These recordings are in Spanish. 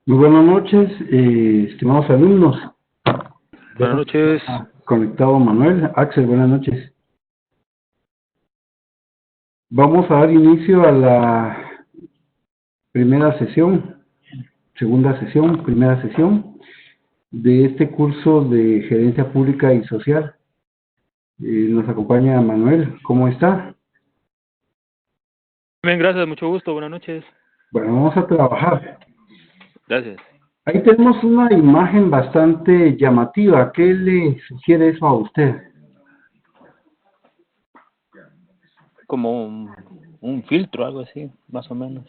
Muy buenas noches, estimados alumnos. Buenas Veo que noches. está conectado Manuel. Axel, buenas noches. Vamos a dar inicio a la primera sesión, primera sesión de este curso de Gerencia Pública y Social. Nos acompaña Manuel. ¿Cómo está? Bien, gracias, mucho gusto, buenas noches. Bueno, vamos a trabajar. Gracias. Ahí tenemos una imagen bastante llamativa. ¿Qué le sugiere eso a usted? Como un filtro, algo así, más o menos.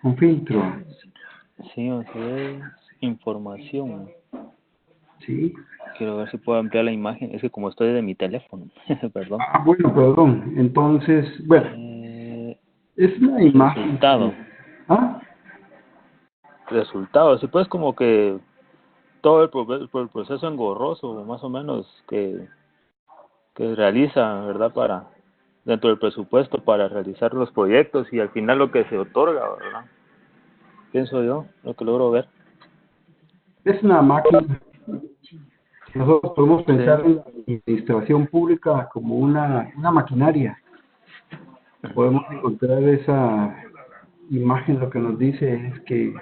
Un filtro. Sí, o sea, información. ¿Sí? Quiero ver si puedo ampliar la imagen. Es que como estoy de mi teléfono, perdón. Bueno, perdón. Entonces, bueno. Eh, Es una imagen. resultado. ¿Ah? Resultado. Si puedes como que todo el proceso engorroso, más o menos, que realiza, ¿verdad? Para dentro del presupuesto para realizar los proyectos y al final lo que se otorga, ¿verdad? Pienso yo, lo que logro ver. Es una máquina. Nosotros podemos Sí. pensar en la administración pública como una maquinaria. Podemos encontrar esa imagen, lo que nos dice es que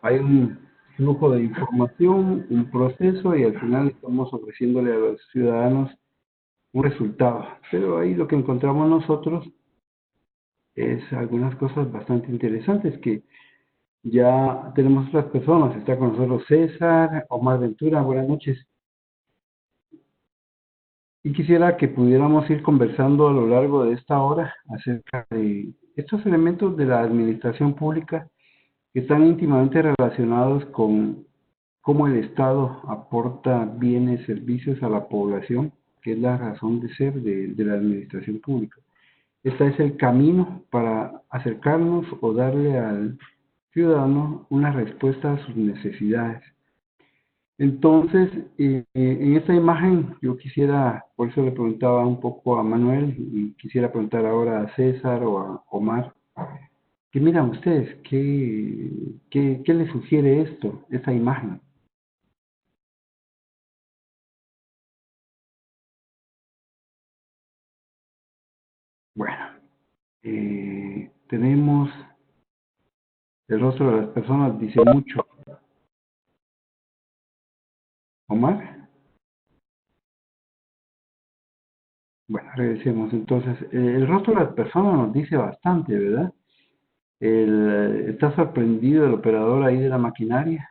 hay un flujo de información, un proceso y al final estamos ofreciéndole a los ciudadanos un resultado. Pero ahí lo que encontramos nosotros es algunas cosas bastante interesantes que ya tenemos otras personas. Está con nosotros César, Omar Ventura, buenas noches. Y quisiera que pudiéramos ir conversando a lo largo de esta hora acerca de estos elementos de la administración pública que están íntimamente relacionados con cómo el Estado aporta bienes, servicios a la población, que es la razón de ser de la administración pública. Este es el camino para acercarnos o darle al ciudadano una respuesta a sus necesidades. Entonces, en esta imagen yo quisiera, por eso le preguntaba un poco a Manuel y quisiera preguntar ahora a César o a Omar, ¿qué miran ustedes? ¿Qué les sugiere esto, esta imagen? Bueno, tenemos el rostro de las personas, dice mucho. Omar, bueno, regresemos. Entonces, el rostro de las personas nos dice bastante, ¿verdad? Está sorprendido el operador ahí de la maquinaria.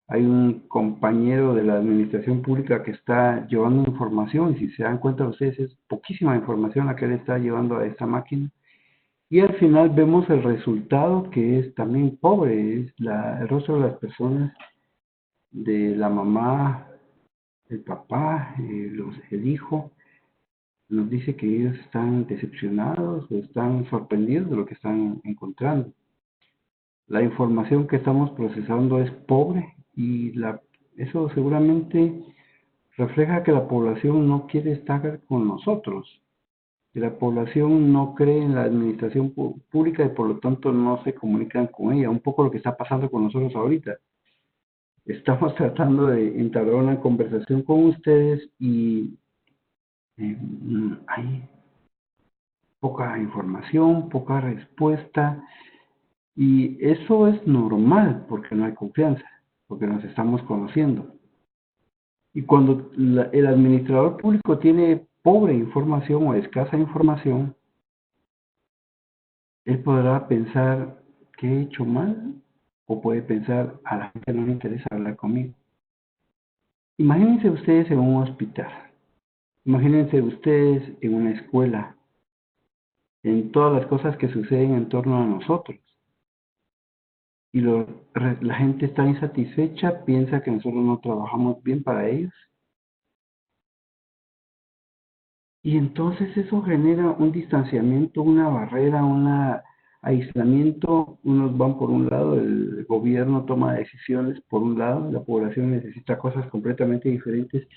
Hay un compañero de la administración pública que está llevando información y si se dan cuenta ustedes es poquísima información la que él está llevando a esta máquina y al final vemos el resultado que es también pobre, es el rostro de las personas, de la mamá, el papá, el hijo, nos dice que ellos están decepcionados o están sorprendidos de lo que están encontrando. La información que estamos procesando es pobre y eso seguramente refleja que la población no quiere estar con nosotros, que la población no cree en la administración pública y por lo tanto no se comunican con ella. Un poco lo que está pasando con nosotros ahorita. Estamos tratando de entablar una conversación con ustedes y hay poca información, poca respuesta y eso es normal porque no hay confianza, porque nos estamos conociendo. Y cuando el administrador público tiene pobre información o escasa información, él podrá pensar que he hecho mal o puede pensar a la gente no le interesa hablar conmigo. Imagínense ustedes en un hospital, imagínense ustedes en una escuela, en todas las cosas que suceden en torno a nosotros. Y la gente está insatisfecha, piensa que nosotros no trabajamos bien para ellos. Y entonces eso genera un distanciamiento, una barrera, un aislamiento. Unos van por un lado, el gobierno toma decisiones por un lado, la población necesita cosas completamente diferentes.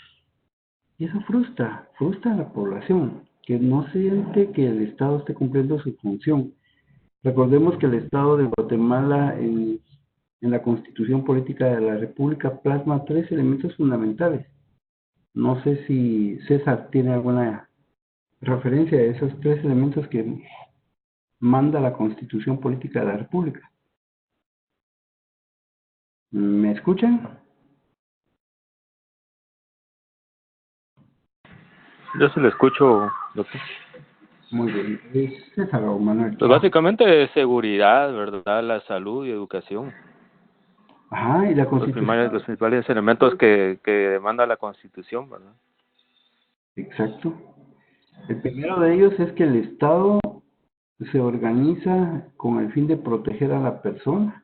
Y eso frustra a la población, que no siente que el Estado esté cumpliendo su función. Recordemos que el Estado de Guatemala en la Constitución Política de la República plasma 3 elementos fundamentales. No sé si César tiene alguna referencia a esos 3 elementos que manda la Constitución Política de la República. ¿Me escuchan? Yo sí lo escucho, doctor. Muy bien. ¿Es César o Manuel? Pues básicamente seguridad, ¿verdad? La salud y educación. Ajá, y la Constitución. Los principales elementos que demanda la Constitución, ¿verdad? Exacto. El primero de ellos es que el Estado se organiza con el fin de proteger a la persona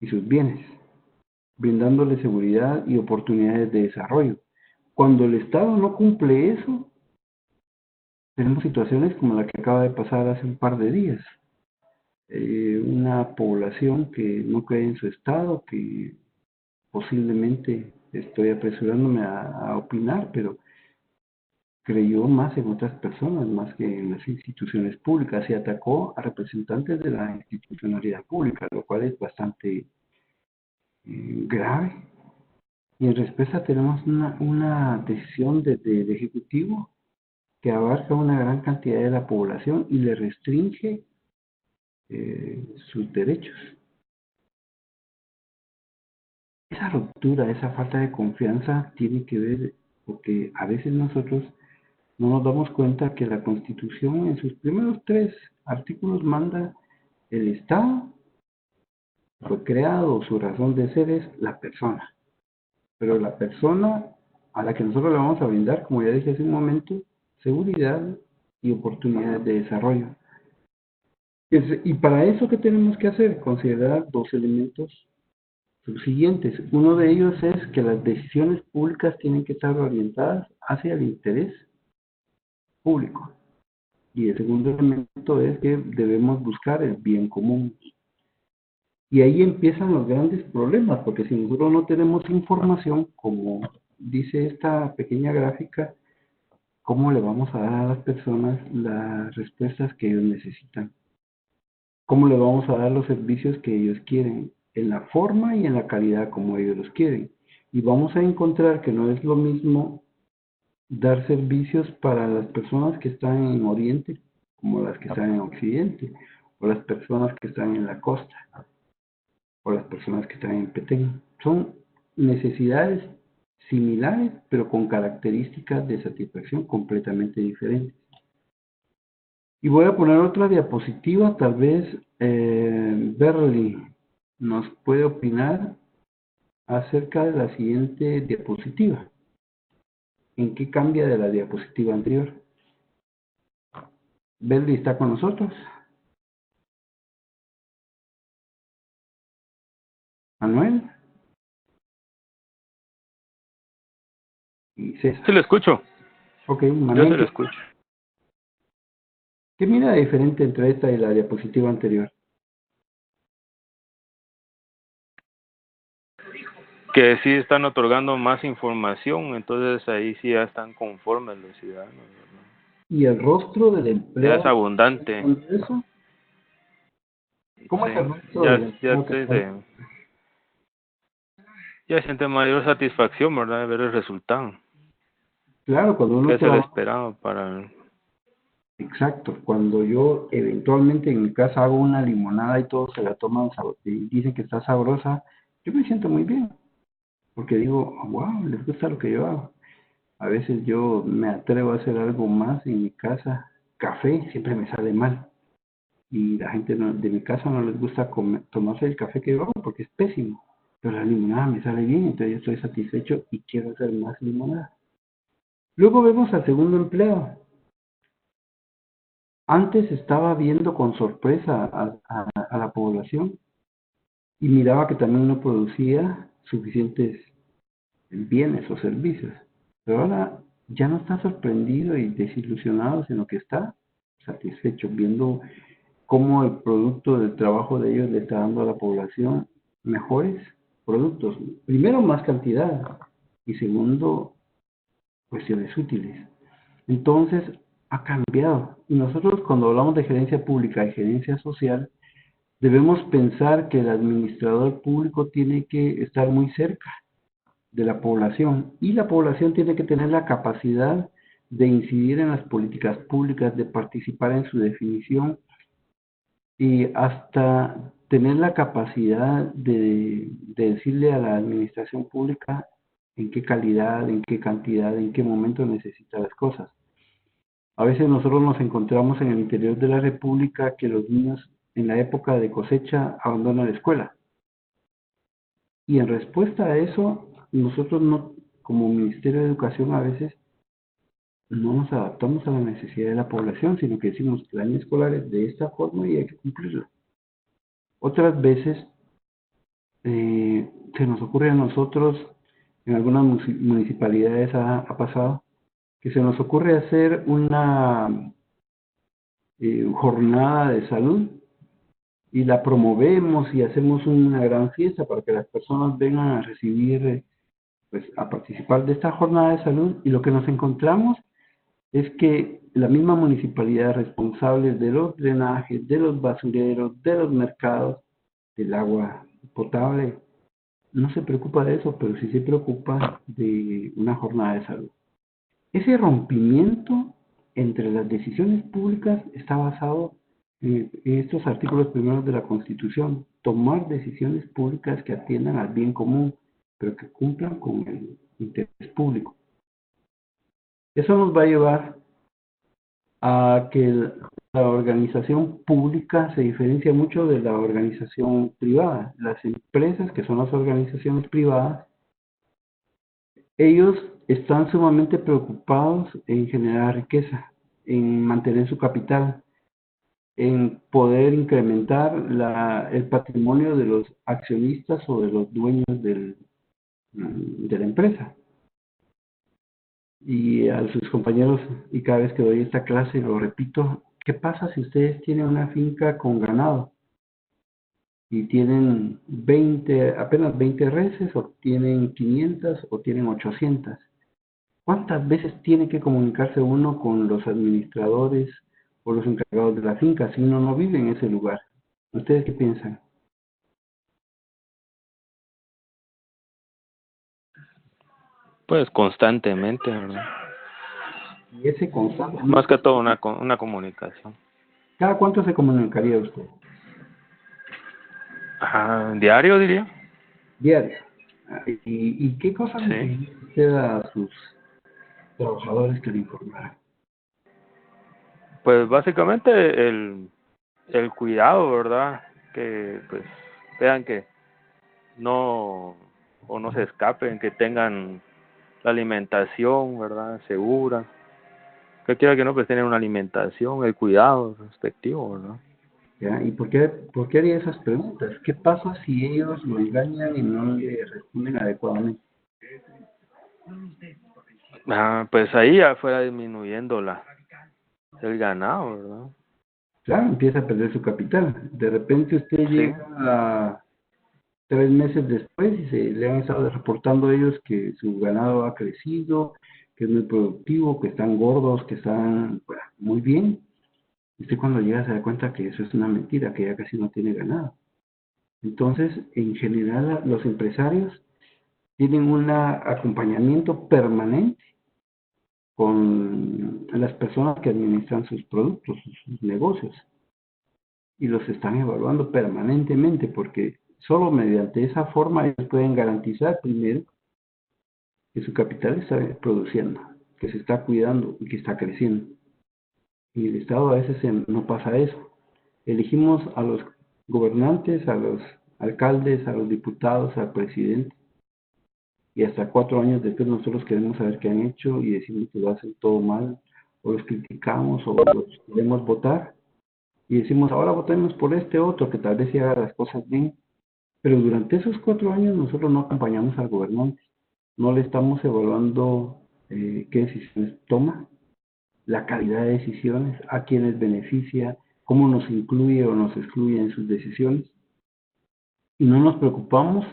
y sus bienes, brindándole seguridad y oportunidades de desarrollo. Cuando el Estado no cumple eso, tenemos situaciones como la que acaba de pasar hace un par de días. Una población que no cree en su Estado, que posiblemente estoy apresurándome a opinar, pero creyó más en otras personas, más que en las instituciones públicas, y atacó a representantes de la institucionalidad pública, lo cual es bastante grave. Y en respuesta tenemos una decisión del Ejecutivo que abarca una gran cantidad de la población y le restringe sus derechos. Esa ruptura, esa falta de confianza tiene que ver porque a veces nosotros no nos damos cuenta que la Constitución en sus primeros 3 artículos manda el Estado, fue creado, su razón de ser es la persona. Pero la persona a la que nosotros le vamos a brindar, como ya dije hace un momento, seguridad y oportunidades de desarrollo. Y para eso, ¿qué tenemos que hacer? Considerar 2 elementos subsiguientes. Uno de ellos es que las decisiones públicas tienen que estar orientadas hacia el interés público. Y el segundo elemento es que debemos buscar el bien común. Y ahí empiezan los grandes problemas, porque si nosotros no tenemos información, como dice esta pequeña gráfica, ¿cómo le vamos a dar a las personas las respuestas que ellos necesitan? ¿Cómo le vamos a dar los servicios que ellos quieren? En la forma y en la calidad como ellos los quieren. Y vamos a encontrar que no es lo mismo dar servicios para las personas que están en Oriente como las que están en Occidente, o las personas que están en la costa, o las personas que están en Petén. Son necesidades similares, pero con características de satisfacción completamente diferentes. Y voy a poner otra diapositiva, tal vez Berly nos puede opinar acerca de la siguiente diapositiva. ¿En qué cambia de la diapositiva anterior? Berly está con nosotros. Manuel y César. Sí lo escucho. Ok, Yo Manuel, sí lo escucho. ¿qué mira diferente entre esta y la diapositiva anterior? Que sí están otorgando más información, entonces ahí sí ya están conformes los ciudadanos, ¿verdad? ¿Y el rostro del Ya empleado es abundante. con eso? ¿Cómo es el Sí, rostro del empleado que está ahí? ya siente mayor satisfacción, ¿verdad? De ver el resultado, Claro, cuando que uno es el trabaja, esperado para... exacto, cuando yo eventualmente en mi casa hago una limonada y todos se la toman y dicen que está sabrosa, yo me siento muy bien, porque digo, wow, les gusta lo que yo hago. A veces yo me atrevo a hacer algo más en mi casa, café, siempre me sale mal. Y la gente de mi casa no les gusta tomarse el café que yo hago porque es pésimo. Pero la limonada me sale bien, entonces yo estoy satisfecho y quiero hacer más limonada. Luego vemos al segundo empleado. Antes estaba viendo con sorpresa a la población y miraba que también no producía suficientes bienes o servicios. Pero ahora ya no está sorprendido y desilusionado, sino que está satisfecho viendo cómo el producto del trabajo de ellos le está dando a la población mejores productos. Primero, más cantidad y segundo, cuestiones útiles. Entonces, ha cambiado. Y nosotros cuando hablamos de gerencia pública y gerencia social, Debemos pensar que el administrador público tiene que estar muy cerca de la población y la población tiene que tener la capacidad de incidir en las políticas públicas, de participar en su definición y hasta tener la capacidad de decirle a la administración pública en qué calidad, en qué cantidad, en qué momento necesita las cosas. A veces nosotros nos encontramos en el interior de la República que los niños en la época de cosecha abandonan la escuela. Y en respuesta a eso, nosotros no, como Ministerio de Educación, a veces no nos adaptamos a la necesidad de la población, sino que decimos que el año escolar es de esta forma y hay que cumplirlo. Otras veces se nos ocurre a nosotros, en algunas municipalidades ha pasado, que se nos ocurre hacer una jornada de salud y la promovemos y hacemos una gran fiesta para que las personas vengan a recibir, pues a participar de esta jornada de salud, y lo que nos encontramos es que la misma municipalidad es responsable de los drenajes, de los basureros, de los mercados, del agua potable. No se preocupa de eso, pero sí se preocupa de una jornada de salud. Ese rompimiento entre las decisiones públicas está basado en estos artículos primeros de la Constitución: tomar decisiones públicas que atiendan al bien común, pero que cumplan con el interés público. Eso nos va a llevar a que la organización pública se diferencia mucho de la organización privada. Las empresas, que son las organizaciones privadas, ellos están sumamente preocupados en generar riqueza, en mantener su capital, en poder incrementar el patrimonio de los accionistas o de los dueños de la empresa. Y a sus compañeros, y cada vez que doy esta clase lo repito: ¿qué pasa si ustedes tienen una finca con ganado y tienen apenas 20 reses, o tienen 500 o tienen 800? ¿Cuántas veces tiene que comunicarse uno con los administradores o los encargados de la finca si uno no vive en ese lugar? ¿Ustedes qué piensan? Pues constantemente, ¿verdad? Y ese constante, Más que todo una comunicación. ¿cada cuánto se comunicaría usted? Ajá, diario diría. Diario. ¿Y qué cosas le Sí. pediría usted a sus trabajadores que le informaran? Pues básicamente el cuidado, ¿verdad? Que pues vean que no o no se escapen, que tengan la alimentación, ¿verdad? Segura. Que quiera que no, pues tener una alimentación, el cuidado respectivo, ¿verdad? ¿Ya? ¿Y por qué haría esas preguntas? ¿Qué pasa si ellos lo engañan y no le responden adecuadamente? Pues ahí ya fuera disminuyendo el ganado, ¿verdad? Claro, empieza a perder su capital. De repente usted Sí. llega a 3 meses después y le han estado reportando ellos que su ganado ha crecido, que es muy productivo, que están gordos, que están, bueno, muy bien. Usted cuando llega se da cuenta que eso es una mentira, que ya casi no tiene ganado. Entonces, en general, los empresarios tienen un acompañamiento permanente con las personas que administran sus productos, sus negocios, y los están evaluando permanentemente, porque solo mediante esa forma ellos pueden garantizar, primero, que su capital está produciendo, que se está cuidando y que está creciendo. Y el Estado a veces no pasa eso. Elegimos a los gobernantes, a los alcaldes, a los diputados, al presidente, y hasta 4 años después nosotros queremos saber qué han hecho y decimos que lo hacen todo mal, o los criticamos, o los queremos votar y decimos: ahora votemos por este otro que tal vez sí haga las cosas bien. Pero durante esos 4 años nosotros no acompañamos al gobernante, no le estamos evaluando qué decisiones toma, la calidad de decisiones, a quienes beneficia, cómo nos incluye o nos excluye en sus decisiones. Y no nos preocupamos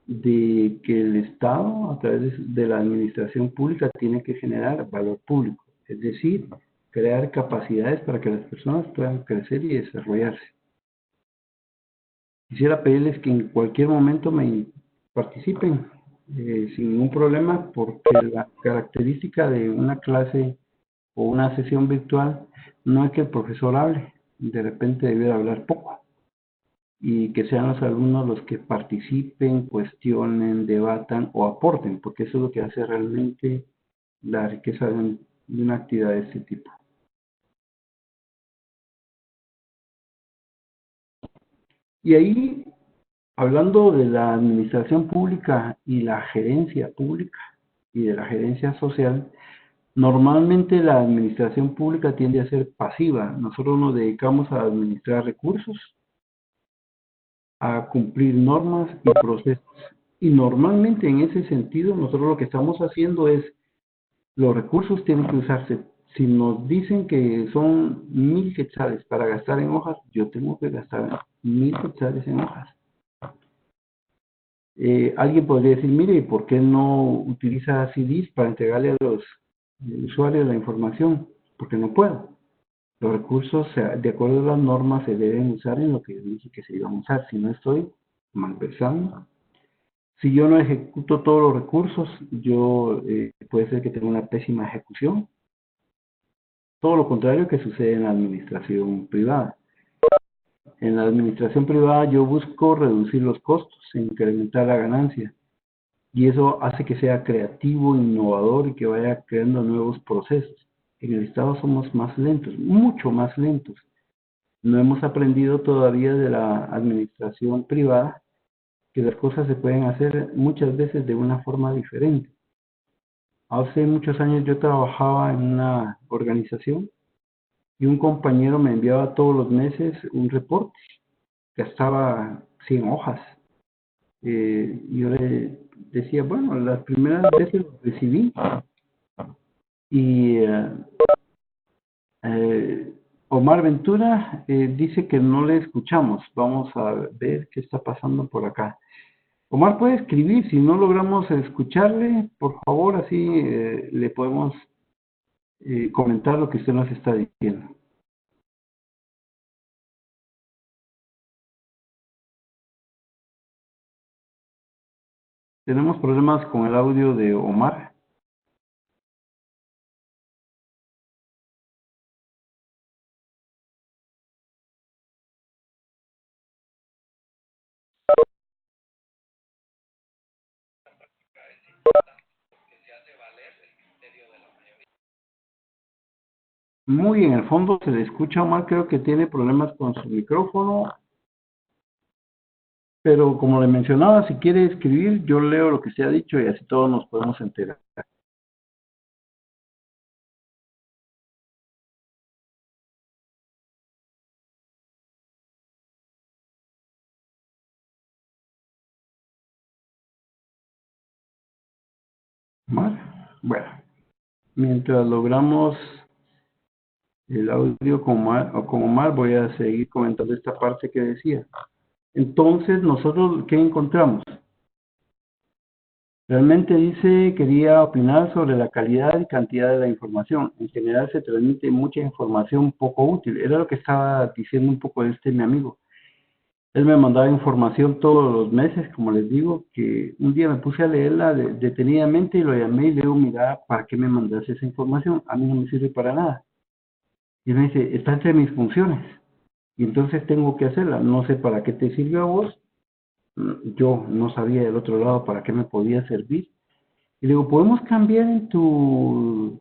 de que el Estado, a través de la administración pública, tiene que generar valor público, es decir, crear capacidades para que las personas puedan crecer y desarrollarse. Quisiera pedirles que en cualquier momento me participen sin ningún problema, porque la característica de una clase o una sesión virtual no es que el profesor hable, de repente debiera hablar poco, y que sean los alumnos los que participen, cuestionen, debatan o aporten, porque eso es lo que hace realmente la riqueza de una actividad de este tipo. Y ahí, hablando de la administración pública y la gerencia pública y de la gerencia social, normalmente la administración pública tiende a ser pasiva. Nosotros nos dedicamos a administrar recursos, a cumplir normas y procesos. Y normalmente en ese sentido, nosotros lo que estamos haciendo es, los recursos tienen que usarse. Si nos dicen que son 1000 quetzales para gastar en hojas, yo tengo que gastar 1000 quetzales en hojas. Alguien podría decir, mire, ¿por qué no utiliza CDs para entregarle a los usuarios la información? Porque no puedo. Los recursos, de acuerdo a las normas, se deben usar en lo que dije que se iban a usar. Si no estoy malversando, si yo no ejecuto todos los recursos, yo puede ser que tenga una pésima ejecución. Todo lo contrario que sucede en la administración privada. En la administración privada yo busco reducir los costos, incrementar la ganancia. Y eso hace que sea creativo, innovador y que vaya creando nuevos procesos. En el Estado somos más lentos, mucho más lentos. No hemos aprendido todavía de la administración privada que las cosas se pueden hacer muchas veces de una forma diferente. Hace muchos años yo trabajaba en una organización y un compañero me enviaba todos los meses un reporte, gastaba 100 hojas. Yo le decía, bueno, las primeras veces lo recibí y Omar Ventura dice que no le escuchamos. Vamos a ver qué está pasando por acá. Omar puede escribir, si no logramos escucharle, por favor, así le podemos comentar lo que usted nos está diciendo. Tenemos problemas con el audio de Omar. Muy en el fondo se le escucha a Omar, creo que tiene problemas con su micrófono, pero como le mencionaba, si quiere escribir, yo leo lo que se ha dicho y así todos nos podemos enterar. Omar, bueno, mientras logramos el audio con Omar, voy a seguir comentando esta parte que decía. Entonces, nosotros, ¿qué encontramos? Realmente dice, quería opinar sobre la calidad y cantidad de la información. En general se transmite mucha información poco útil. Era lo que estaba diciendo un poco mi amigo. Él me mandaba información todos los meses, como les digo, que un día me puse a leerla detenidamente y lo llamé y le digo, mira, ¿para qué me mandas esa información? A mí no me sirve para nada. Y él me dice, está entre mis funciones. Y entonces tengo que hacerla. No sé para qué te sirve a vos. Yo no sabía del otro lado para qué me podía servir. Y le digo, ¿podemos cambiar en tu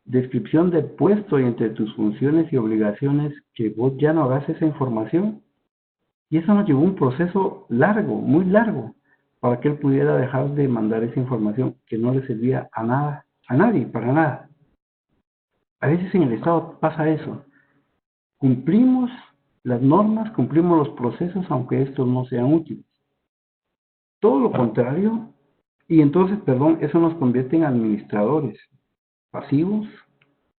descripción de puesto y entre tus funciones y obligaciones que vos ya no hagas esa información? Y eso nos llevó un proceso largo, muy largo, para que él pudiera dejar de mandar esa información que no le servía a nada, a nadie, para nada. A veces en el Estado pasa eso. Cumplimos las normas, cumplimos los procesos, aunque estos no sean útiles. Todo lo contrario, y entonces, perdón, eso nos convierte en administradores pasivos,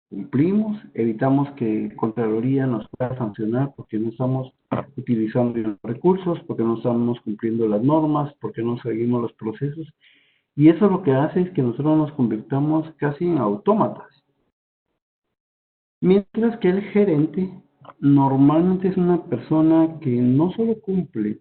cumplimos, evitamos que Contraloría nos pueda sancionar porque no estamos utilizando los recursos, porque no estamos cumpliendo las normas, porque no seguimos los procesos. Y eso lo que hace es que nosotros nos convirtamos casi en autómatas. Mientras que el gerente normalmente es una persona que no solo cumple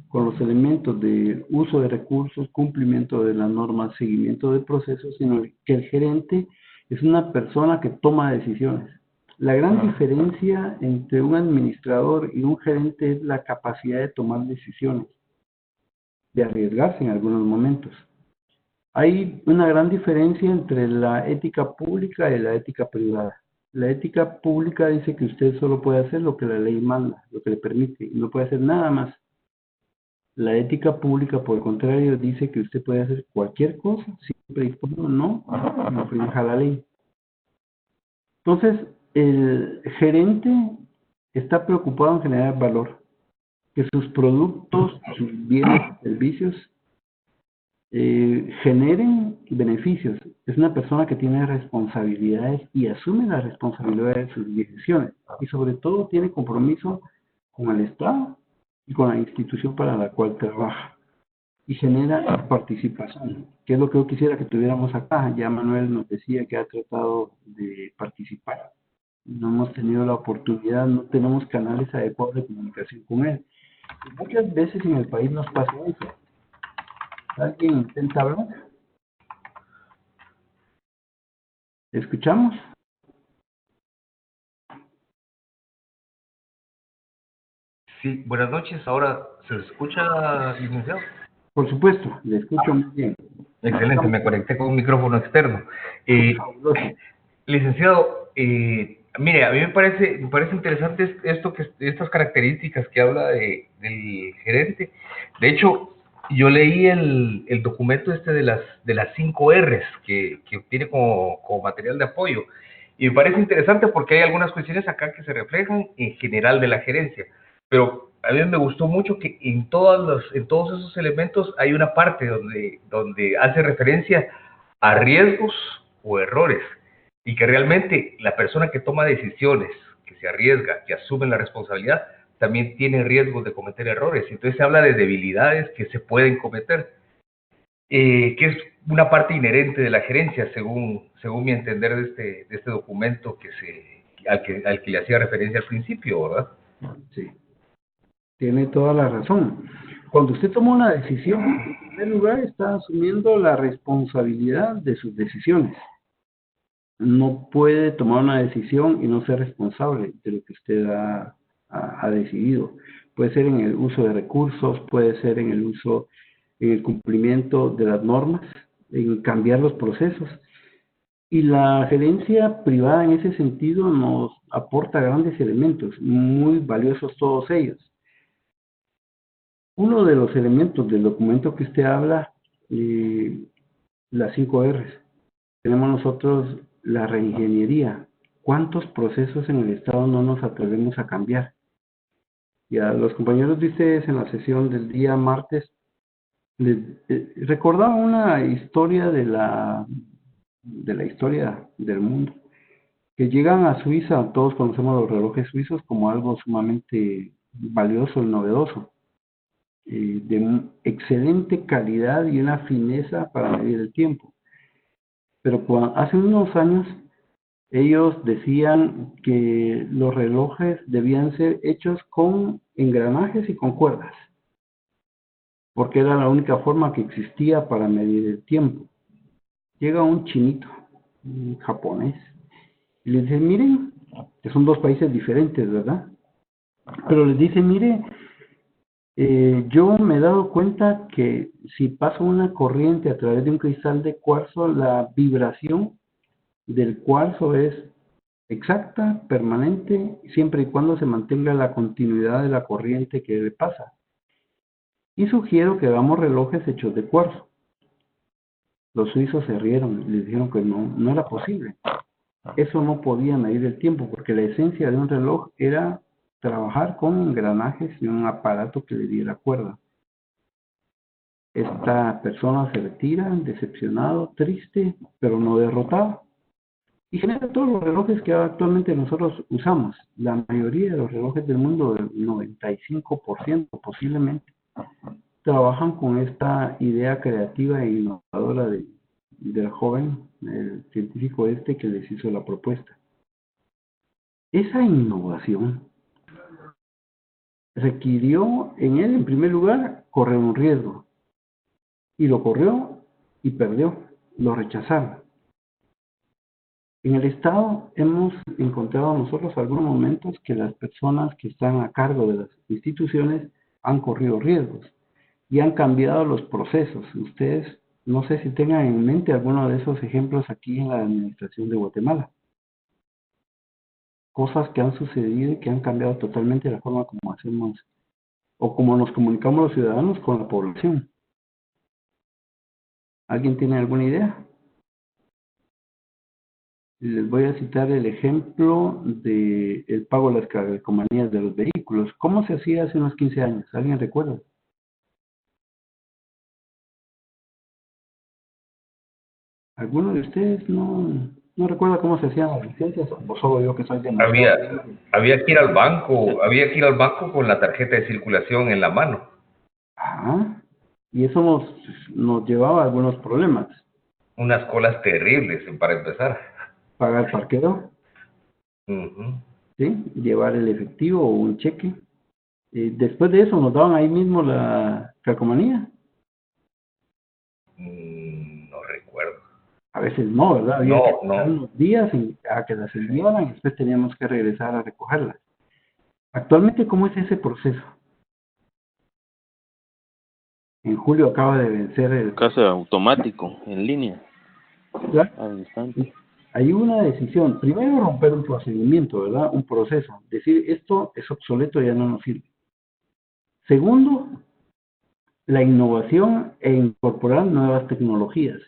con los elementos de uso de recursos, cumplimiento de las normas, seguimiento de procesos, sino que el gerente es una persona que toma decisiones. La gran diferencia entre un administrador y un gerente es la capacidad de tomar decisiones, de arriesgarse en algunos momentos. Hay una gran diferencia entre la ética pública y la ética privada. La ética pública dice que usted solo puede hacer lo que la ley manda, lo que le permite, y no puede hacer nada más. La ética pública, por el contrario, dice que usted puede hacer cualquier cosa, siempre y cuando no infrinja la ley. Entonces, el gerente está preocupado en generar valor, que sus productos, sus bienes y servicios generen beneficios. Es una persona que tiene responsabilidades y asume las responsabilidades de sus decisiones. Y sobre todo tiene compromiso con el Estado y con la institución para la cual trabaja. Y genera participación, que es lo que yo quisiera que tuviéramos acá. Ya Manuel nos decía que ha tratado de participar. No hemos tenido la oportunidad, no tenemos canales adecuados de comunicación con él. Y muchas veces en el país nos pasa eso. ¿Alguien intenta hablar? ¿Escuchamos? Sí, buenas noches. Ahora, ¿se escucha, licenciado? Por supuesto, le escucho muy bien. Excelente, me conecté con un micrófono externo. Fabuloso. Licenciado, mire, a mí me parece interesante estas características que habla del gerente. De hecho, yo leí el documento de las 5 R's que obtiene como material de apoyo. Y me parece interesante porque hay algunas cuestiones acá que se reflejan en general de la gerencia. Pero a mí me gustó mucho que en todos esos elementos hay una parte donde hace referencia a riesgos o errores, y que realmente la persona que toma decisiones, que se arriesga, que asume la responsabilidad, también tiene riesgos de cometer errores. Entonces se habla de debilidades que se pueden cometer, que es una parte inherente de la gerencia, según mi entender de este documento al que le hacía referencia al principio, ¿verdad? Sí, tiene toda la razón. Cuando usted toma una decisión, en primer lugar está asumiendo la responsabilidad de sus decisiones. No puede tomar una decisión y no ser responsable de lo que usted ha decidido. Puede ser en el uso de recursos, puede ser en el cumplimiento de las normas, en cambiar los procesos. Y la gerencia privada en ese sentido nos aporta grandes elementos, muy valiosos todos ellos. Uno de los elementos del documento que usted habla, las 5 R's, tenemos nosotros la reingeniería. ¿Cuántos procesos en el Estado no nos atrevemos a cambiar? Y a los compañeros de ustedes en la sesión del día martes les recordaba una historia de la historia del mundo, que llegan a Suiza. Todos conocemos los relojes suizos como algo sumamente valioso y novedoso, de excelente calidad y una fineza para medir el tiempo. Pero hace unos años ellos decían que los relojes debían ser hechos con engranajes y con cuerdas, porque era la única forma que existía para medir el tiempo. Llega un chinito, un japonés, y les dice: miren, que son dos países diferentes, ¿verdad? Pero les dice: mire, yo me he dado cuenta que si paso una corriente a través de un cristal de cuarzo, la vibración del cuarzo es exacta, permanente, siempre y cuando se mantenga la continuidad de la corriente que le pasa. Y sugiero que hagamos relojes hechos de cuarzo. Los suizos se rieron y les dijeron que no era posible. Eso no podía medir el tiempo, porque la esencia de un reloj era trabajar con engranajes y un aparato que le diera cuerda. Esta persona se retira, decepcionado, triste, pero no derrotado. Y genera todos los relojes que actualmente nosotros usamos. La mayoría de los relojes del mundo, el 95% posiblemente, trabajan con esta idea creativa e innovadora del joven, el científico que les hizo la propuesta. Esa innovación requirió en él, en primer lugar, correr un riesgo. Y lo corrió y perdió, lo rechazaron. En el Estado hemos encontrado nosotros algunos momentos que las personas que están a cargo de las instituciones han corrido riesgos y han cambiado los procesos. Ustedes, no sé si tengan en mente alguno de esos ejemplos aquí en la administración de Guatemala. Cosas que han sucedido y que han cambiado totalmente la forma como hacemos o como nos comunicamos los ciudadanos con la población. ¿Alguien tiene alguna idea? Les voy a citar el ejemplo de el pago de las calcomanías de los vehículos. ¿Cómo se hacía hace unos 15 años? ¿Alguien recuerda? ¿Alguno de ustedes no recuerda cómo se hacían las licencias? ¿O solo yo que soy demasiado Había, viejo? había que ir al banco, había que ir al banco con la tarjeta de circulación en la mano. Ajá. Y eso nos llevaba a algunos problemas. Unas colas terribles para empezar. Pagar parqueo, Ujú. ¿sí? Llevar el efectivo o un cheque. Después de eso nos daban ahí mismo la calcomanía. No recuerdo. A veces no, ¿verdad? Había que No, esperar no. unos días a que las enviaran y después teníamos que regresar a recogerlas. Actualmente, ¿cómo es ese proceso? En julio acaba de vencer el... Casi automático, en línea, ¿verdad? al instante. Hay una decisión. Primero, romper un procedimiento, ¿verdad? Un proceso. Decir, esto es obsoleto, ya no nos sirve. Segundo, la innovación e incorporar nuevas tecnologías.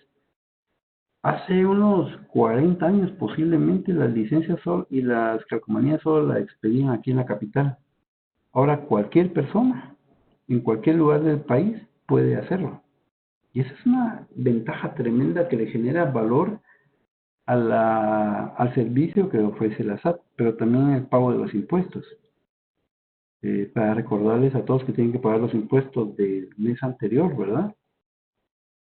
Hace unos 40 años posiblemente las licencias y las calcomanías solo las expedían aquí en la capital. Ahora cualquier persona en cualquier lugar del país puede hacerlo. Y esa es una ventaja tremenda que le genera valor al servicio que ofrece la SAT, pero también el pago de los impuestos. Para recordarles a todos que tienen que pagar los impuestos del mes anterior, ¿verdad?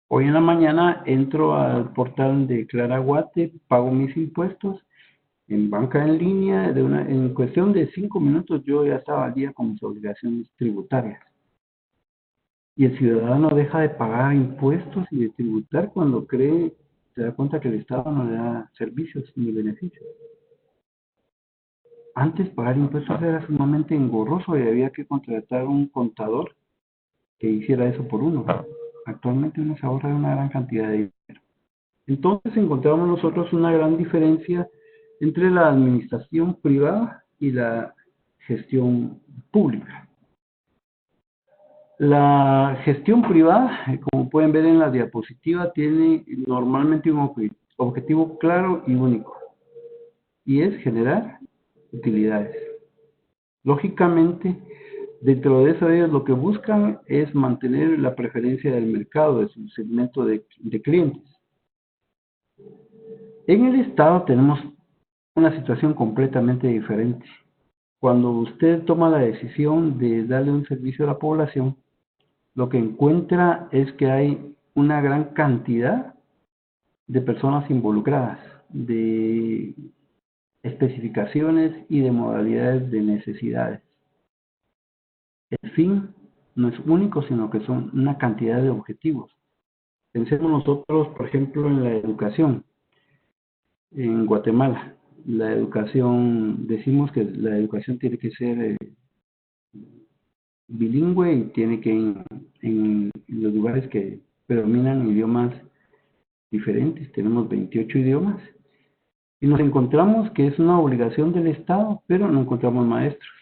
Hoy en la mañana entro al portal de Claraguate, pago mis impuestos en banca en línea, en cuestión de 5 minutos yo ya estaba al día con mis obligaciones tributarias. Y el ciudadano deja de pagar impuestos y de tributar cuando se da cuenta que el Estado no le da servicios ni beneficios. Antes pagar impuestos era sumamente engorroso y había que contratar un contador que hiciera eso por uno. Actualmente uno se ahorra una gran cantidad de dinero. Entonces encontramos nosotros una gran diferencia entre la administración privada y la gestión pública. La gestión privada, como pueden ver en la diapositiva, tiene normalmente un objetivo claro y único, y es generar utilidades. Lógicamente, dentro de eso ellos lo que buscan es mantener la preferencia del mercado, de su segmento de clientes. En el Estado tenemos una situación completamente diferente. Cuando usted toma la decisión de darle un servicio a la población, lo que encuentra es que hay una gran cantidad de personas involucradas, de especificaciones y de modalidades de necesidades. El fin no es único, sino que son una cantidad de objetivos. Pensemos nosotros, por ejemplo, en la educación. En Guatemala, la educación, decimos que la educación tiene que ser bilingüe y tiene que en los lugares que predominan idiomas diferentes, tenemos 28 idiomas, y nos encontramos que es una obligación del Estado, pero no encontramos maestros.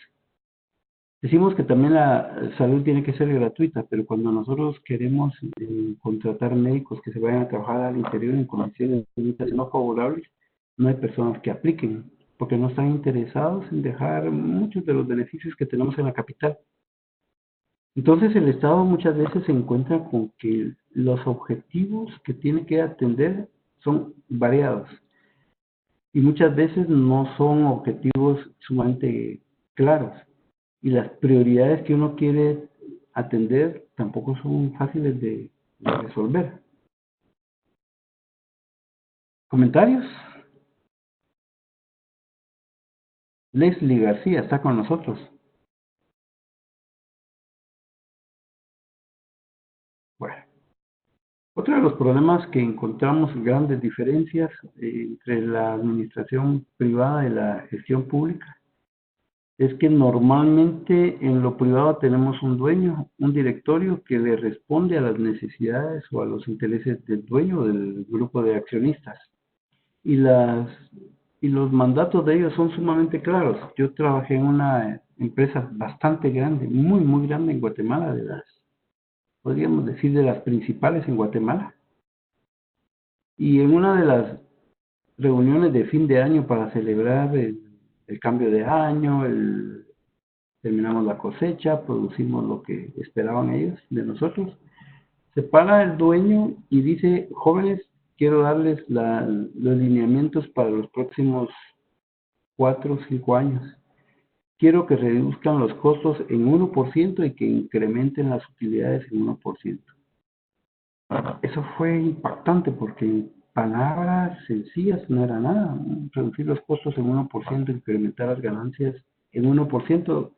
Decimos que también la salud tiene que ser gratuita, pero cuando nosotros queremos contratar médicos que se vayan a trabajar al interior en condiciones no favorables, no hay personas que apliquen, porque no están interesados en dejar muchos de los beneficios que tenemos en la capital. Entonces el Estado muchas veces se encuentra con que los objetivos que tiene que atender son variados y muchas veces no son objetivos sumamente claros y las prioridades que uno quiere atender tampoco son fáciles de resolver. ¿Comentarios? Leslie García está con nosotros. Otro de los problemas que encontramos grandes diferencias entre la administración privada y la gestión pública es que normalmente en lo privado tenemos un dueño, un directorio que le responde a las necesidades o a los intereses del dueño del grupo de accionistas. Y los mandatos de ellos son sumamente claros. Yo trabajé en una empresa bastante grande, muy, muy grande en Guatemala, podríamos decir, de las principales en Guatemala. Y en una de las reuniones de fin de año para celebrar el cambio de año, terminamos la cosecha, producimos lo que esperaban ellos de nosotros. Se para el dueño y dice: jóvenes, quiero darles los lineamientos para los próximos 4 o 5 años. Quiero que reduzcan los costos en 1% y que incrementen las utilidades en 1%. Eso fue impactante porque en palabras sencillas no era nada. Reducir los costos en 1%, incrementar las ganancias en 1%.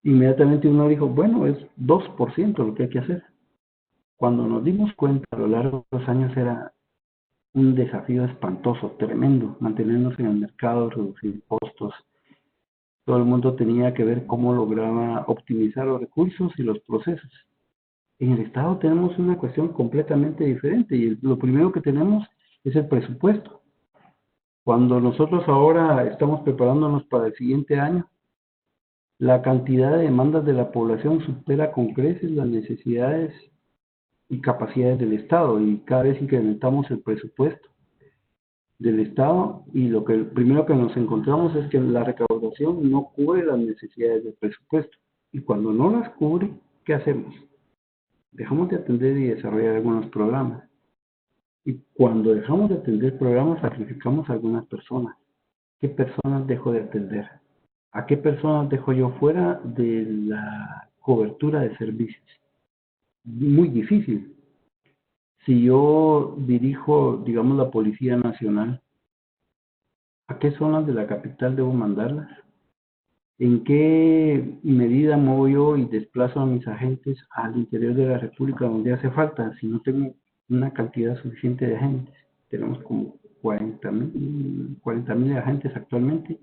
Inmediatamente uno dijo: bueno, es 2% lo que hay que hacer. Cuando nos dimos cuenta a lo largo de los años era un desafío espantoso, tremendo, mantenernos en el mercado, reducir costos. Todo el mundo tenía que ver cómo lograba optimizar los recursos y los procesos. En el Estado tenemos una cuestión completamente diferente y lo primero que tenemos es el presupuesto. Cuando nosotros ahora estamos preparándonos para el siguiente año, la cantidad de demandas de la población supera con creces las necesidades y capacidades del Estado, y cada vez incrementamos el presupuesto del Estado, y primero que nos encontramos es que la recaudación no cubre las necesidades del presupuesto, y cuando no las cubre, ¿qué hacemos? Dejamos de atender y desarrollar algunos programas, y cuando dejamos de atender programas sacrificamos a algunas personas. ¿Qué personas dejo de atender? ¿A qué personas dejo yo fuera de la cobertura de servicios? Muy difícil. Si yo dirijo, digamos, la Policía Nacional, ¿a qué zonas de la capital debo mandarlas? ¿En qué medida muevo yo y desplazo a mis agentes al interior de la República donde hace falta? Si no tengo una cantidad suficiente de agentes. Tenemos como 40,000 agentes actualmente.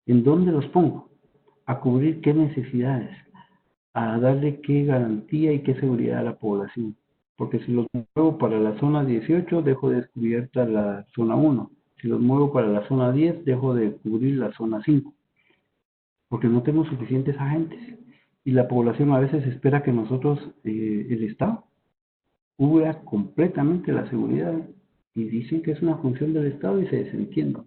¿En dónde los pongo? ¿A cubrir qué necesidades? ¿A darle qué garantía y qué seguridad a la población? Porque si los muevo para la zona 18, dejo descubierta la zona 1. Si los muevo para la zona 10, dejo de cubrir la zona 5. Porque no tengo suficientes agentes. Y la población a veces espera que nosotros, el Estado, cubra completamente la seguridad. Y dicen que es una función del Estado y se desentienden.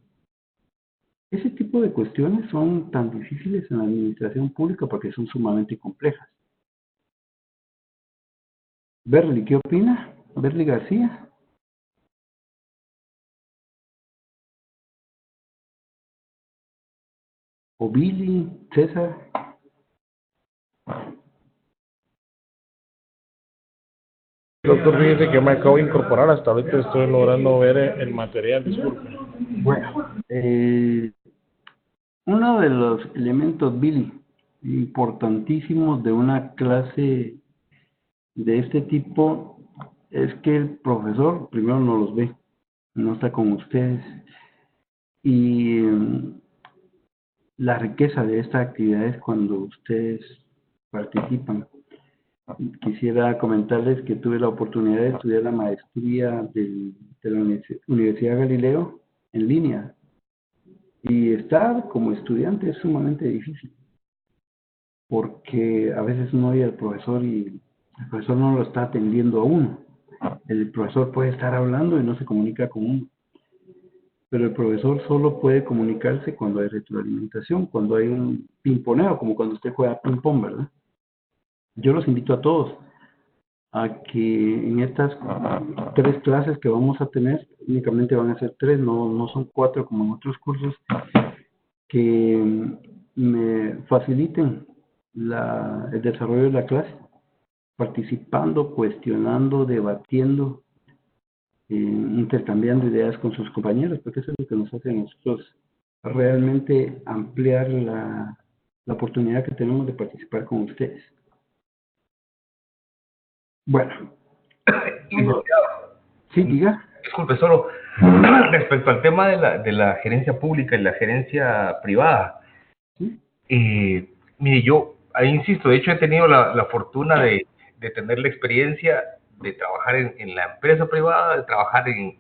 Ese tipo de cuestiones son tan difíciles en la administración pública porque son sumamente complejas. Berly, ¿qué opina? Berly García. O Billy, César. Doctor, fíjese que me acabo de incorporar, hasta ahorita estoy logrando ver el material, disculpe. Bueno, uno de los elementos, Billy, importantísimos de una clase de este tipo es que el profesor primero no los ve, no está con ustedes. Y la riqueza de esta actividad es cuando ustedes participan. Quisiera comentarles que tuve la oportunidad de estudiar la maestría de la Universidad Galileo en línea, y estar como estudiante es sumamente difícil porque a veces uno oye al profesor y el profesor no lo está atendiendo a uno. El profesor puede estar hablando y no se comunica con uno, pero el profesor solo puede comunicarse cuando hay retroalimentación, cuando hay un pimponeo, como cuando usted juega ping-pong, ¿verdad? Yo los invito a todos a que en estas 3 clases que vamos a tener, únicamente van a ser 3, no son 4 como en otros cursos, que me faciliten el desarrollo de la clase, participando, cuestionando, debatiendo, intercambiando ideas con sus compañeros, porque eso es lo que nos hace a nosotros realmente ampliar la oportunidad que tenemos de participar con ustedes. Bueno, No, sí, diga. Disculpe, solo respecto al tema de la gerencia pública y la gerencia privada. ¿Sí? Mire, yo, ahí insisto, de hecho he tenido la fortuna de tener la experiencia de trabajar en la empresa privada, de trabajar en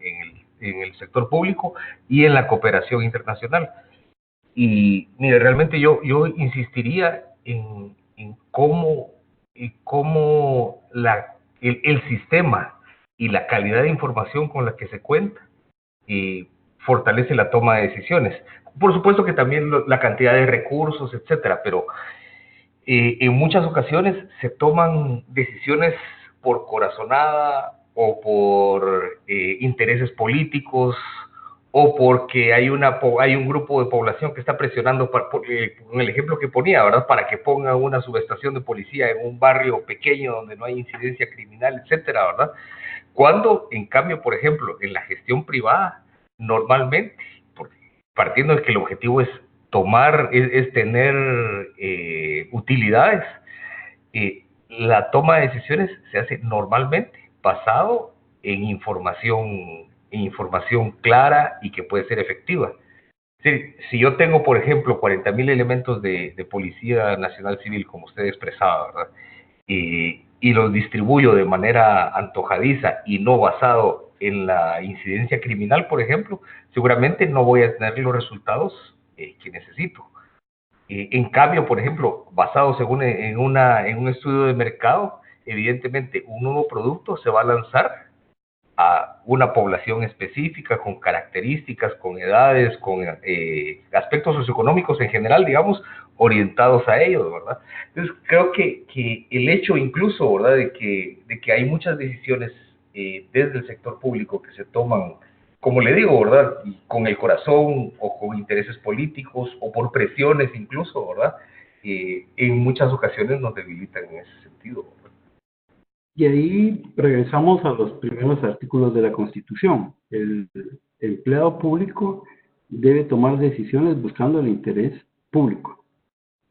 el sector público y en la cooperación internacional. Y mire, realmente yo insistiría en cómo el sistema y la calidad de información con la que se cuenta eh, fortalece la toma de decisiones. Por supuesto que también la cantidad de recursos, etcétera, pero en muchas ocasiones se toman decisiones por corazonada o por intereses políticos o porque hay un grupo de población que está presionando, con el ejemplo que ponía, ¿verdad? Para que pongan una subestación de policía en un barrio pequeño donde no hay incidencia criminal, etcétera, ¿verdad? Cuando, en cambio, por ejemplo, en la gestión privada, normalmente, partiendo de que el objetivo es es tener utilidades, la toma de decisiones se hace normalmente basado en información clara y que puede ser efectiva. Si yo tengo, por ejemplo, 40.000 elementos de Policía Nacional Civil, como usted expresaba, ¿verdad? Y los distribuyo de manera antojadiza y no basado en la incidencia criminal, por ejemplo, seguramente no voy a tener los resultados que necesito. En cambio, por ejemplo, basado según en un estudio de mercado, evidentemente un nuevo producto se va a lanzar a una población específica, con características, con edades, con aspectos socioeconómicos en general, digamos, orientados a ellos, ¿verdad? Entonces, creo que el hecho incluso, ¿verdad?, de que hay muchas decisiones desde el sector público que se toman, como le digo, ¿verdad?, y con el corazón o con intereses políticos o por presiones incluso, ¿verdad?, en muchas ocasiones nos debilitan en ese sentido, ¿verdad? Y ahí regresamos a los primeros artículos de la Constitución. El empleado público debe tomar decisiones buscando el interés público.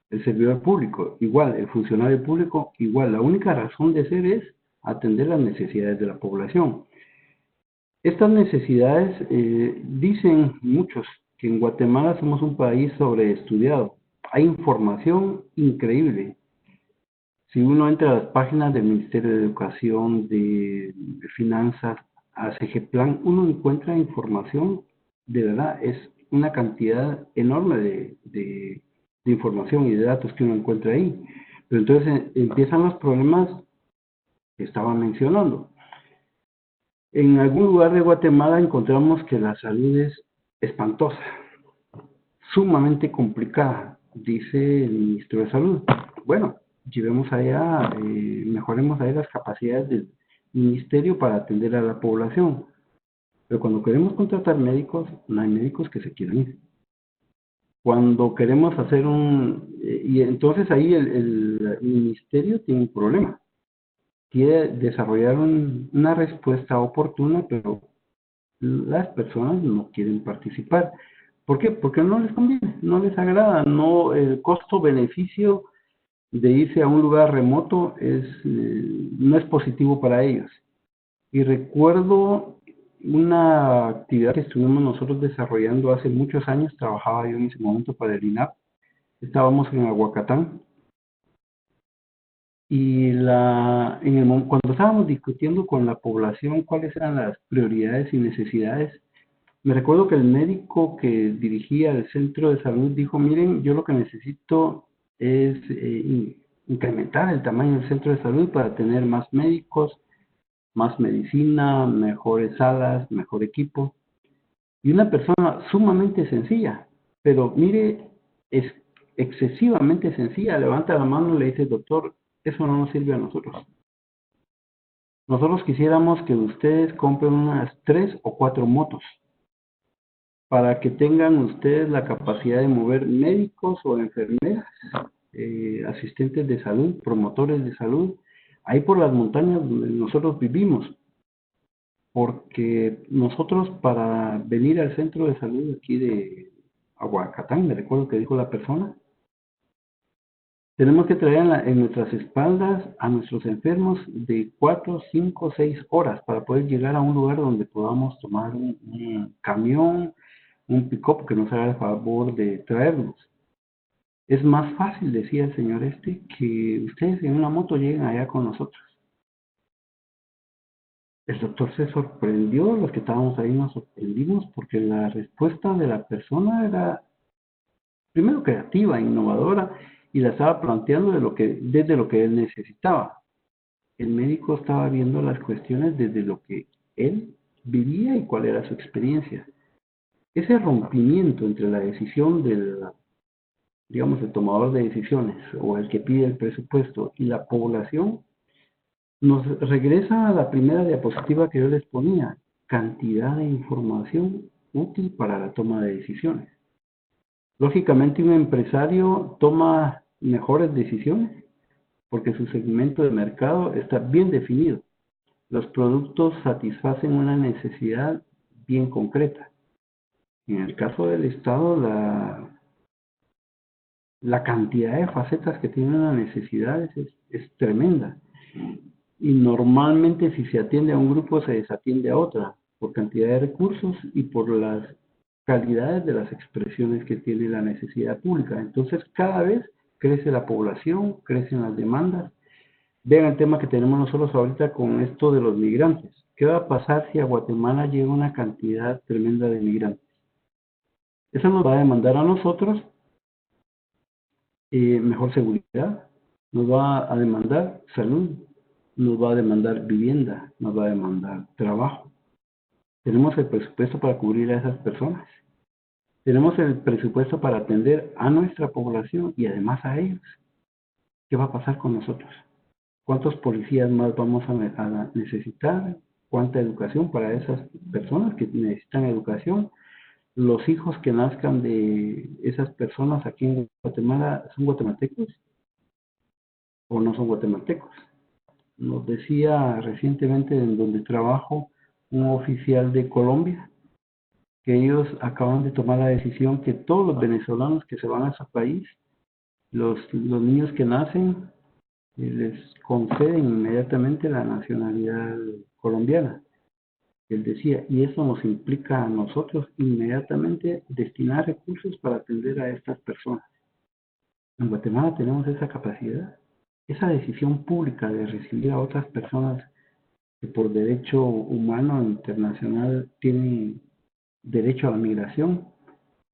El servidor público, igual. El funcionario público, igual. La única razón de ser es atender las necesidades de la población. Estas necesidades, dicen muchos que en Guatemala somos un país sobreestudiado. Hay información increíble. Si uno entra a las páginas del Ministerio de Educación, de Finanzas, a CGPlan, uno encuentra información, de verdad, es una cantidad enorme de información y de datos que uno encuentra ahí. Pero entonces empiezan los problemas que estaba mencionando. En algún lugar de Guatemala encontramos que la salud es espantosa, sumamente complicada, dice el ministro de Salud. Bueno, llevemos allá, mejoremos ahí las capacidades del ministerio para atender a la población. Pero cuando queremos contratar médicos, no hay médicos que se quieran ir. Cuando queremos hacer y entonces ahí el ministerio tiene un problema. Quiere desarrollar una respuesta oportuna, pero las personas no quieren participar. ¿Por qué? Porque no les conviene, no les agrada, no, el costo-beneficio de irse a un lugar remoto no es positivo para ellos. Y recuerdo una actividad que estuvimos nosotros desarrollando hace muchos años, trabajaba yo en ese momento para el INAP, estábamos en Aguacatán, y cuando estábamos discutiendo con la población cuáles eran las prioridades y necesidades, me recuerdo que el médico que dirigía el centro de salud dijo, miren, yo lo que necesito es incrementar el tamaño del centro de salud para tener más médicos, más medicina, mejores salas, mejor equipo. Y una persona sumamente sencilla, pero mire, es excesivamente sencilla, levanta la mano y le dice, doctor, eso no nos sirve a nosotros. Nosotros quisiéramos que ustedes compren unas 3 o 4 motos para que tengan ustedes la capacidad de mover médicos o enfermeras, asistentes de salud, promotores de salud, ahí por las montañas donde nosotros vivimos, porque nosotros para venir al centro de salud aquí de Aguacatán, me recuerdo que dijo la persona, Tenemos que traer en nuestras espaldas a nuestros enfermos de 4, 5, 6 horas para poder llegar a un lugar donde podamos tomar un camión, un pick-up que nos haga el favor de traerlos. Es más fácil, decía el señor que ustedes en una moto lleguen allá con nosotros. El doctor se sorprendió, los que estábamos ahí nos sorprendimos porque la respuesta de la persona era primero creativa, innovadora, y la estaba planteando desde lo que él necesitaba. El médico estaba viendo las cuestiones desde lo que él vivía y cuál era su experiencia. Ese rompimiento entre la decisión digamos, el tomador de decisiones o el que pide el presupuesto y la población nos regresa a la primera diapositiva que yo les ponía, cantidad de información útil para la toma de decisiones. Lógicamente, un empresario toma mejores decisiones porque su segmento de mercado está bien definido. Los productos satisfacen una necesidad bien concreta. En el caso del Estado, la cantidad de facetas que tiene una necesidad es tremenda. Y normalmente si se atiende a un grupo se desatiende a otra, por cantidad de recursos y por las calidades de las expresiones que tiene la necesidad pública. Entonces cada vez crece la población, crecen las demandas. Vean el tema que tenemos nosotros ahorita con esto de los migrantes. ¿Qué va a pasar si a Guatemala llega una cantidad tremenda de migrantes? Eso nos va a demandar a nosotros mejor seguridad, nos va a demandar salud, nos va a demandar vivienda, nos va a demandar trabajo. Tenemos el presupuesto para cubrir a esas personas. Tenemos el presupuesto para atender a nuestra población y además a ellos. ¿Qué va a pasar con nosotros? ¿Cuántos policías más vamos a necesitar? ¿Cuánta educación para esas personas que necesitan educación? ¿Los hijos que nazcan de esas personas aquí en Guatemala son guatemaltecos o no son guatemaltecos? Nos decía recientemente en donde trabajo un oficial de Colombia que ellos acaban de tomar la decisión que todos los venezolanos que se van a su país, los niños que nacen, les conceden inmediatamente la nacionalidad colombiana. Él decía, y eso nos implica a nosotros inmediatamente destinar recursos para atender a estas personas. En Guatemala tenemos esa capacidad, esa decisión pública de recibir a otras personas que por derecho humano internacional tienen derecho a la migración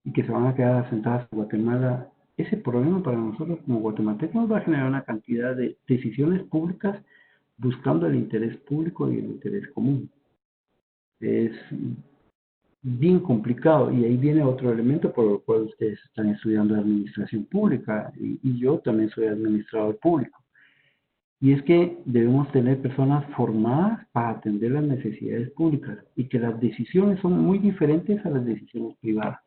y que se van a quedar asentadas en Guatemala. Ese problema para nosotros como guatemaltecos nos va a generar una cantidad de decisiones públicas buscando el interés público y el interés común. Es bien complicado y ahí viene otro elemento por el cual ustedes están estudiando administración pública y yo también soy administrador público. Y es que debemos tener personas formadas para atender las necesidades públicas y que las decisiones son muy diferentes a las decisiones privadas,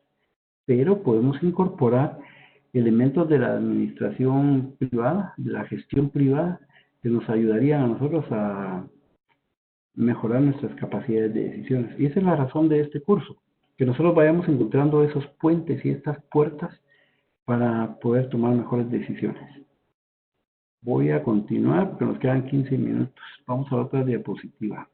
pero podemos incorporar elementos de la administración privada, de la gestión privada, que nos ayudarían a nosotros a mejorar nuestras capacidades de decisiones. Y esa es la razón de este curso, que nosotros vayamos encontrando esos puentes y estas puertas para poder tomar mejores decisiones. Voy a continuar porque nos quedan 15 minutos. Vamos a la otra diapositiva.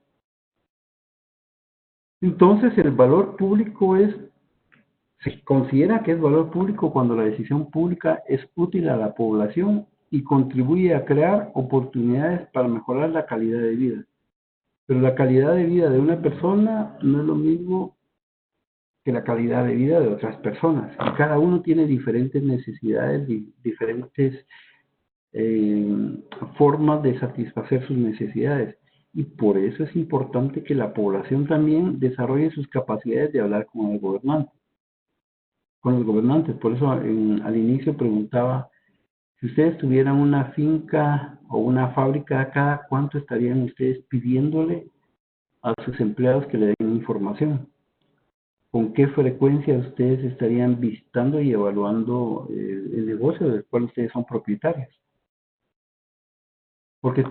Entonces, el valor público se considera que es valor público cuando la decisión pública es útil a la población y contribuye a crear oportunidades para mejorar la calidad de vida. Pero la calidad de vida de una persona no es lo mismo que la calidad de vida de otras personas. Y cada uno tiene diferentes necesidades, diferentes formas de satisfacer sus necesidades. Y por eso es importante que la población también desarrolle sus capacidades de hablar con el gobernante. Con los gobernantes. Por eso al inicio preguntaba, si ustedes tuvieran una finca o una fábrica, ¿cada cuánto estarían ustedes pidiéndole a sus empleados que le den información? ¿Con qué frecuencia ustedes estarían visitando y evaluando el negocio del cual ustedes son propietarios? Porque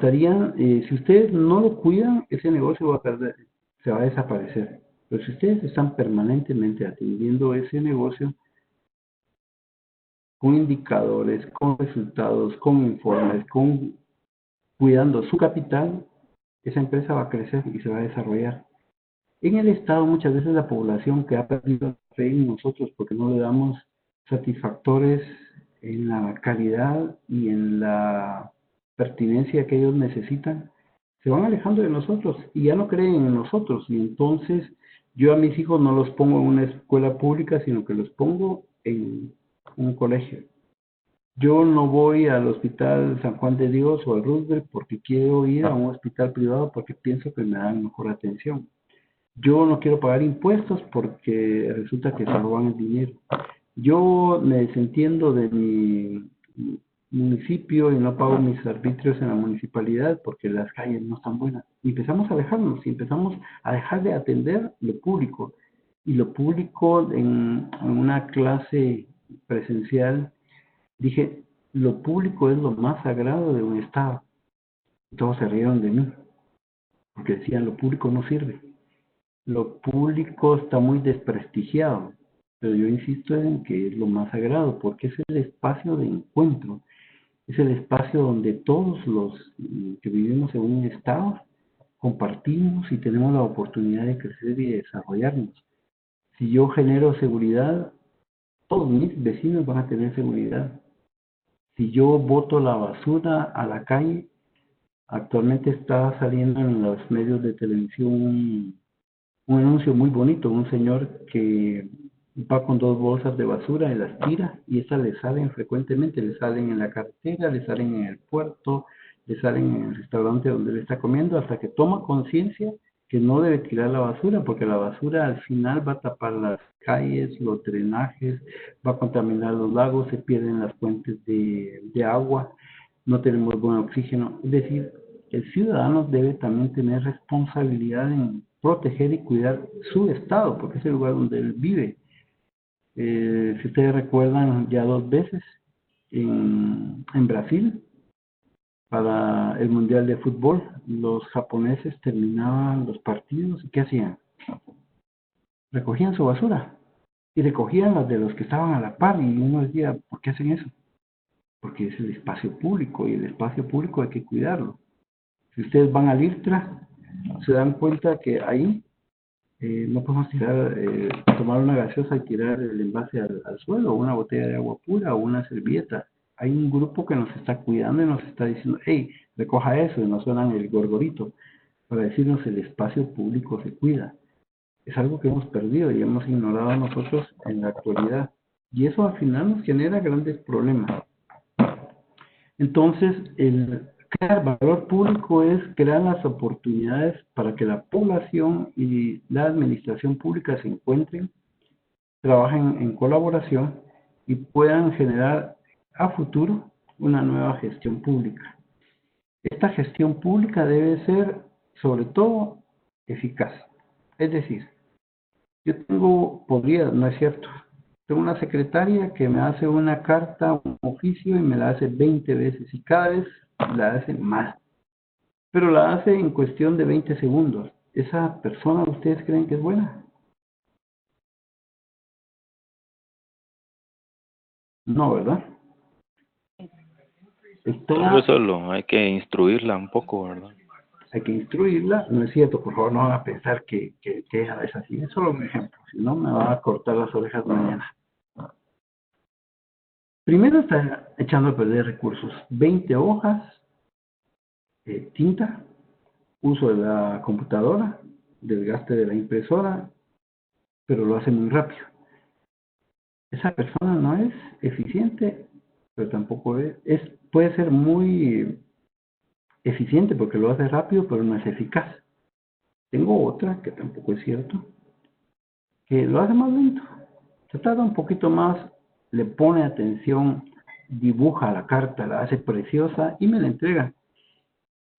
si ustedes no lo cuidan, ese negocio va a perder, se va a desaparecer. Pero si ustedes están permanentemente atendiendo ese negocio, con indicadores, con resultados, con informes, con cuidando su capital, esa empresa va a crecer y se va a desarrollar. En el Estado muchas veces la población que ha perdido la fe en nosotros porque no le damos satisfactores en la calidad y en la pertinencia que ellos necesitan, se van alejando de nosotros y ya no creen en nosotros. Y entonces yo a mis hijos no los pongo en una escuela pública, sino que los pongo en un colegio. Yo no voy al Hospital San Juan de Dios o al Roosevelt porque quiero ir a un hospital privado porque pienso que me dan mejor atención. Yo no quiero pagar impuestos porque resulta que se roban el dinero. Yo me desentiendo de mi municipio y no pago mis arbitrios en la municipalidad porque las calles no están buenas. Y empezamos a alejarnos y empezamos a dejar de atender lo público. Y lo público en una clase presencial, dije, lo público es lo más sagrado de un Estado. Todos se rieron de mí porque decían, lo público no sirve. Lo público está muy desprestigiado, pero yo insisto en que es lo más sagrado, porque es el espacio de encuentro, es el espacio donde todos los que vivimos en un estado compartimos y tenemos la oportunidad de crecer y de desarrollarnos. Si yo genero seguridad, todos mis vecinos van a tener seguridad. Si yo boto la basura a la calle, actualmente está saliendo en los medios de televisión un anuncio muy bonito, un señor que va con 2 bolsas de basura y las tira y esas le salen frecuentemente, le salen en la carretera, le salen en el puerto, le salen en el restaurante donde le está comiendo hasta que toma conciencia que no debe tirar la basura porque la basura al final va a tapar las calles, los drenajes, va a contaminar los lagos, se pierden las fuentes de agua, no tenemos buen oxígeno. Es decir, el ciudadano debe también tener responsabilidad en proteger y cuidar su estado, porque es el lugar donde él vive. Si ustedes recuerdan, ya 2 veces en Brasil, para el Mundial de Fútbol, los japoneses terminaban los partidos y ¿qué hacían? Recogían su basura y recogían las de los que estaban a la par y uno decía, ¿por qué hacen eso? Porque es el espacio público y el espacio público hay que cuidarlo. Si ustedes van al IRTRA, se dan cuenta que ahí no podemos tomar una gaseosa y tirar el envase al suelo, o una botella de agua pura, o una servilleta. Hay un grupo que nos está cuidando y nos está diciendo, hey, recoja eso, y nos suenan el gorgorito, para decirnos el espacio público se cuida. Es algo que hemos perdido y hemos ignorado nosotros en la actualidad. Y eso al final nos genera grandes problemas. Entonces, el crear valor público es crear las oportunidades para que la población y la administración pública se encuentren, trabajen en colaboración y puedan generar a futuro una nueva gestión pública. Esta gestión pública debe ser, sobre todo, eficaz. Es decir, no es cierto, tengo una secretaria que me hace una carta, un oficio y me la hace 20 veces y cada vez la hace más, pero la hace en cuestión de 20 segundos. ¿Esa persona ustedes creen que es buena? No, ¿verdad? Pero solo hay que instruirla un poco, ¿verdad? Hay que instruirla, no es cierto, por favor no van a pensar que ella es así, es solo un ejemplo, si no me va a cortar las orejas mañana. Primero está echando a perder recursos, 20 hojas, tinta, uso de la computadora, desgaste de la impresora, pero lo hace muy rápido. Esa persona no es eficiente, pero tampoco puede ser muy eficiente porque lo hace rápido, pero no es eficaz. Tengo otra, que tampoco es cierto, que lo hace más lento. Se tarda un poquito más, le pone atención, dibuja la carta, la hace preciosa y me la entrega.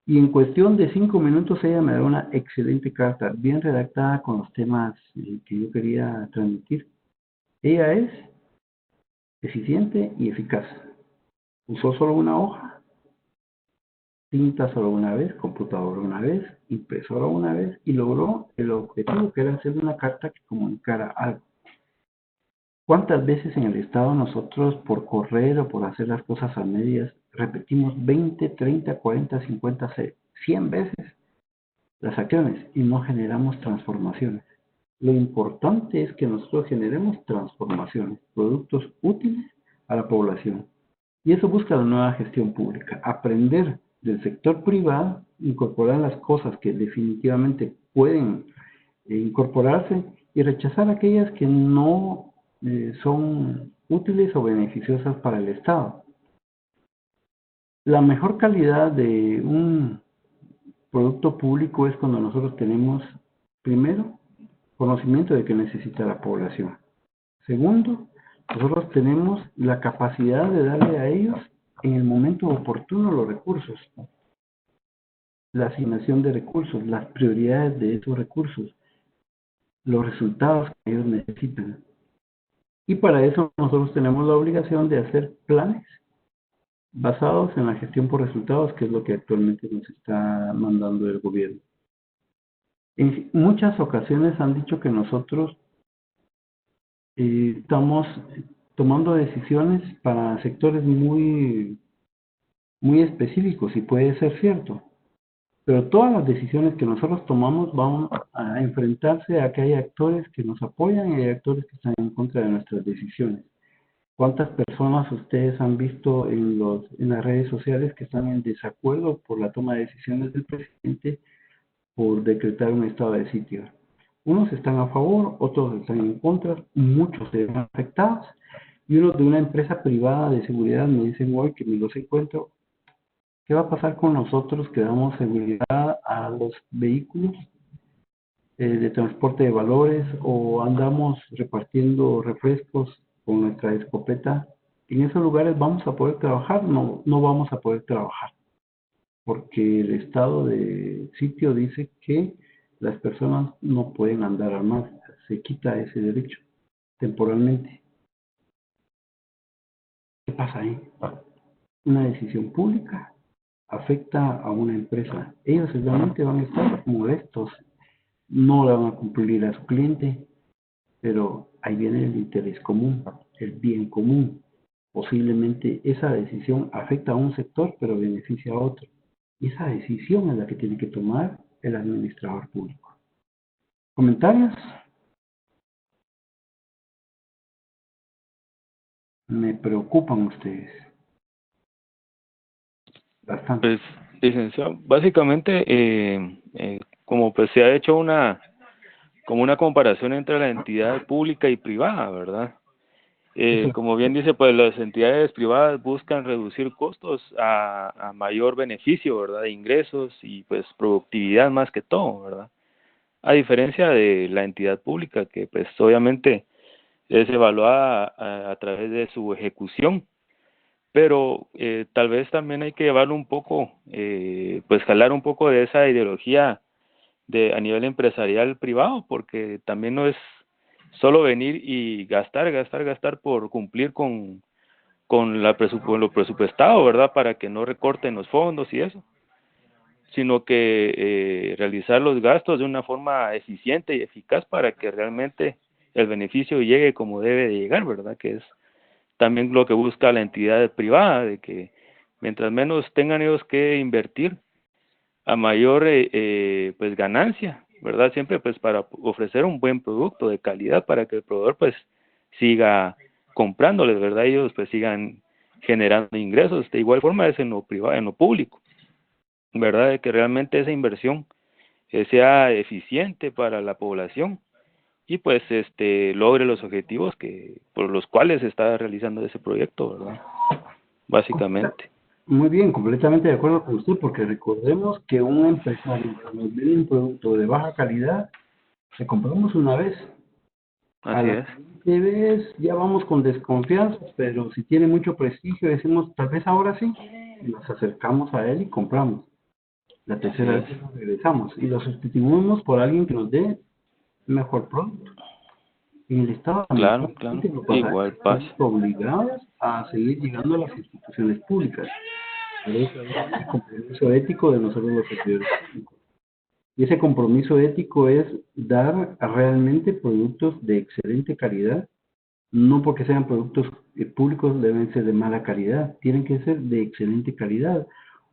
Y en cuestión de 5 minutos ella me da una excelente carta, bien redactada con los temas que yo quería transmitir. Ella es eficiente y eficaz. Usó solo una hoja, tinta solo una vez, computadora una vez, impresora una vez y logró el objetivo que era hacer una carta que comunicara algo. ¿Cuántas veces en el Estado nosotros, por correr o por hacer las cosas a medias, repetimos 20, 30, 40, 50, 100 veces las acciones y no generamos transformaciones? Lo importante es que nosotros generemos transformaciones, productos útiles a la población. Y eso busca la nueva gestión pública, aprender del sector privado, incorporar las cosas que definitivamente pueden incorporarse y rechazar aquellas que no son útiles o beneficiosas para el Estado. La mejor calidad de un producto público es cuando nosotros tenemos, primero, conocimiento de que necesita la población. Segundo, nosotros tenemos la capacidad de darle a ellos en el momento oportuno los recursos, la asignación de recursos, las prioridades de esos recursos, los resultados que ellos necesitan. Y para eso nosotros tenemos la obligación de hacer planes basados en la gestión por resultados, que es lo que actualmente nos está mandando el gobierno. En muchas ocasiones han dicho que nosotros estamos tomando decisiones para sectores muy específicos, y puede ser cierto, pero todas las decisiones que nosotros tomamos van a enfrentarse a que hay actores que nos apoyan y hay actores que están en contra de nuestras decisiones. ¿Cuántas personas ustedes han visto en las redes sociales que están en desacuerdo por la toma de decisiones del presidente por decretar un estado de sitio? Unos están a favor, otros están en contra, muchos se ven afectados, y unos de una empresa privada de seguridad me dicen hoy que me los encuentro. ¿Qué va a pasar con nosotros que damos seguridad a los vehículos de transporte de valores o andamos repartiendo refrescos con nuestra escopeta? ¿En esos lugares vamos a poder trabajar? No, no vamos a poder trabajar, porque el estado de sitio dice que las personas no pueden andar armadas, se quita ese derecho temporalmente. ¿Qué pasa ahí? Una decisión pública afecta a una empresa. Ellos seguramente van a estar molestos, no le van a cumplir a su cliente, pero ahí viene el interés común, el bien común. Posiblemente esa decisión afecta a un sector, pero beneficia a otro. Y esa decisión es la que tiene que tomar el administrador público. ¿Comentarios? Me preocupan ustedes bastante. Pues, licenciado, básicamente, como pues se ha hecho como una comparación entre la entidad pública y privada, ¿verdad? Como bien dice, pues las entidades privadas buscan reducir costos a mayor beneficio, ¿verdad? De ingresos y pues productividad más que todo, ¿verdad? A diferencia de la entidad pública, que pues obviamente es evaluada a través de su ejecución, pero tal vez también hay que llevarlo un poco, pues jalar un poco de esa ideología a nivel empresarial privado, porque también no es solo venir y gastar por cumplir con con lo presupuestado, ¿verdad? Para que no recorten los fondos y eso, sino que realizar los gastos de una forma eficiente y eficaz para que realmente el beneficio llegue como debe de llegar, ¿verdad? Que es también lo que busca la entidad privada, de que mientras menos tengan ellos que invertir, a mayor pues ganancia, ¿verdad? Siempre pues para ofrecer un buen producto de calidad para que el proveedor pues siga comprándoles, ¿verdad? Ellos pues sigan generando ingresos. De igual forma es en lo privado, en lo público, ¿verdad? De que realmente esa inversión sea eficiente para la población y pues logre los objetivos que por los cuales se está realizando ese proyecto, ¿verdad? Básicamente. Muy bien, completamente de acuerdo con usted, porque recordemos que un empresario que nos vende un producto de baja calidad, le compramos una vez. A Así la es. siguiente vez ya vamos con desconfianza, pero si tiene mucho prestigio, decimos, tal vez ahora sí, y nos acercamos a él y compramos. La tercera Así vez es. regresamos y lo sustituimos por alguien que nos dé mejor producto. En el Estado Claro, lamentablemente no pasa eso. igual Estamos pasa. obligados a seguir llegando a las instituciones públicas. Pero es el compromiso ético de nosotros los servidores públicos. Y ese compromiso ético es dar realmente productos de excelente calidad No porque sean productos públicos deben ser de mala calidad, tienen que ser de excelente calidad.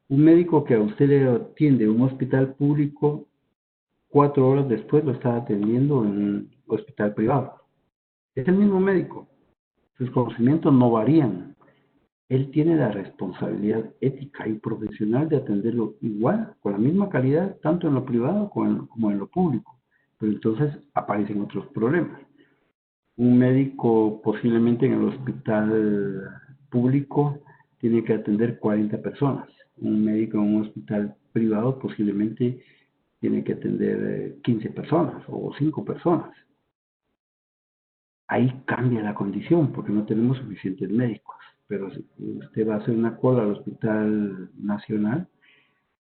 Un médico que a usted le atiende en un hospital público, 4 horas después lo está atendiendo en un hospital privado. Es el mismo médico, sus conocimientos no varían. Él tiene la responsabilidad ética y profesional de atenderlo igual, con la misma calidad, tanto en lo privado como en lo público. Pero entonces aparecen otros problemas. Un médico posiblemente en el hospital público tiene que atender 40 personas. Un médico en un hospital privado posiblemente tiene que atender 15 personas o 5 personas. Ahí cambia la condición porque no tenemos suficientes médicos. Pero si usted va a hacer una cola al Hospital Nacional,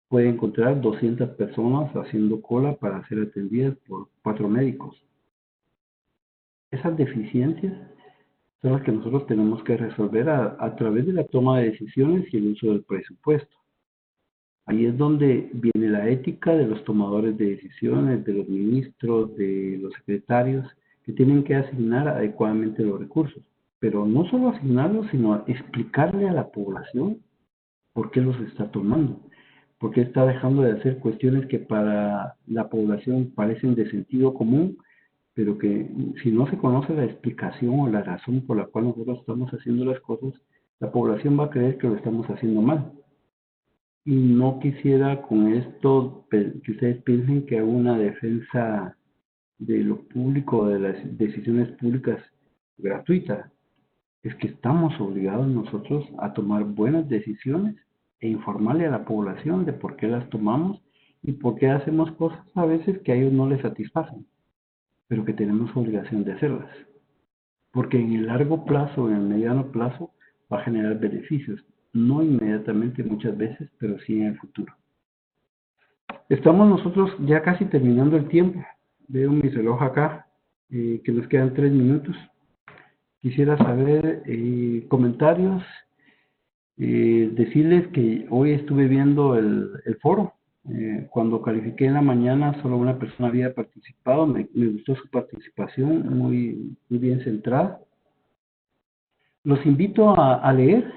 puede encontrar 200 personas haciendo cola para ser atendidas por 4 médicos. Esas deficiencias son las que nosotros tenemos que resolver a través de la toma de decisiones y el uso del presupuesto. Ahí es donde viene la ética de los tomadores de decisiones, de los ministros, de los secretarios, que tienen que asignar adecuadamente los recursos. Pero no solo asignarlos, sino explicarle a la población por qué los está tomando, por qué está dejando de hacer cuestiones que para la población parecen de sentido común, pero que si no se conoce la explicación o la razón por la cual nosotros estamos haciendo las cosas, la población va a creer que lo estamos haciendo mal. Y no quisiera con esto que ustedes piensen que hago una defensa de lo público, de las decisiones públicas gratuita. Es que estamos obligados nosotros a tomar buenas decisiones e informarle a la población de por qué las tomamos y por qué hacemos cosas a veces que a ellos no les satisfacen, pero que tenemos obligación de hacerlas. Porque en el largo plazo, en el mediano plazo, va a generar beneficios. No inmediatamente muchas veces, pero sí en el futuro. Estamos nosotros ya casi terminando el tiempo. Veo mi reloj acá, que nos quedan 3 minutos. Quisiera saber comentarios, decirles que hoy estuve viendo el foro. Cuando califiqué en la mañana, solo una persona había participado. Me gustó su participación, muy bien centrada. Los invito a leer,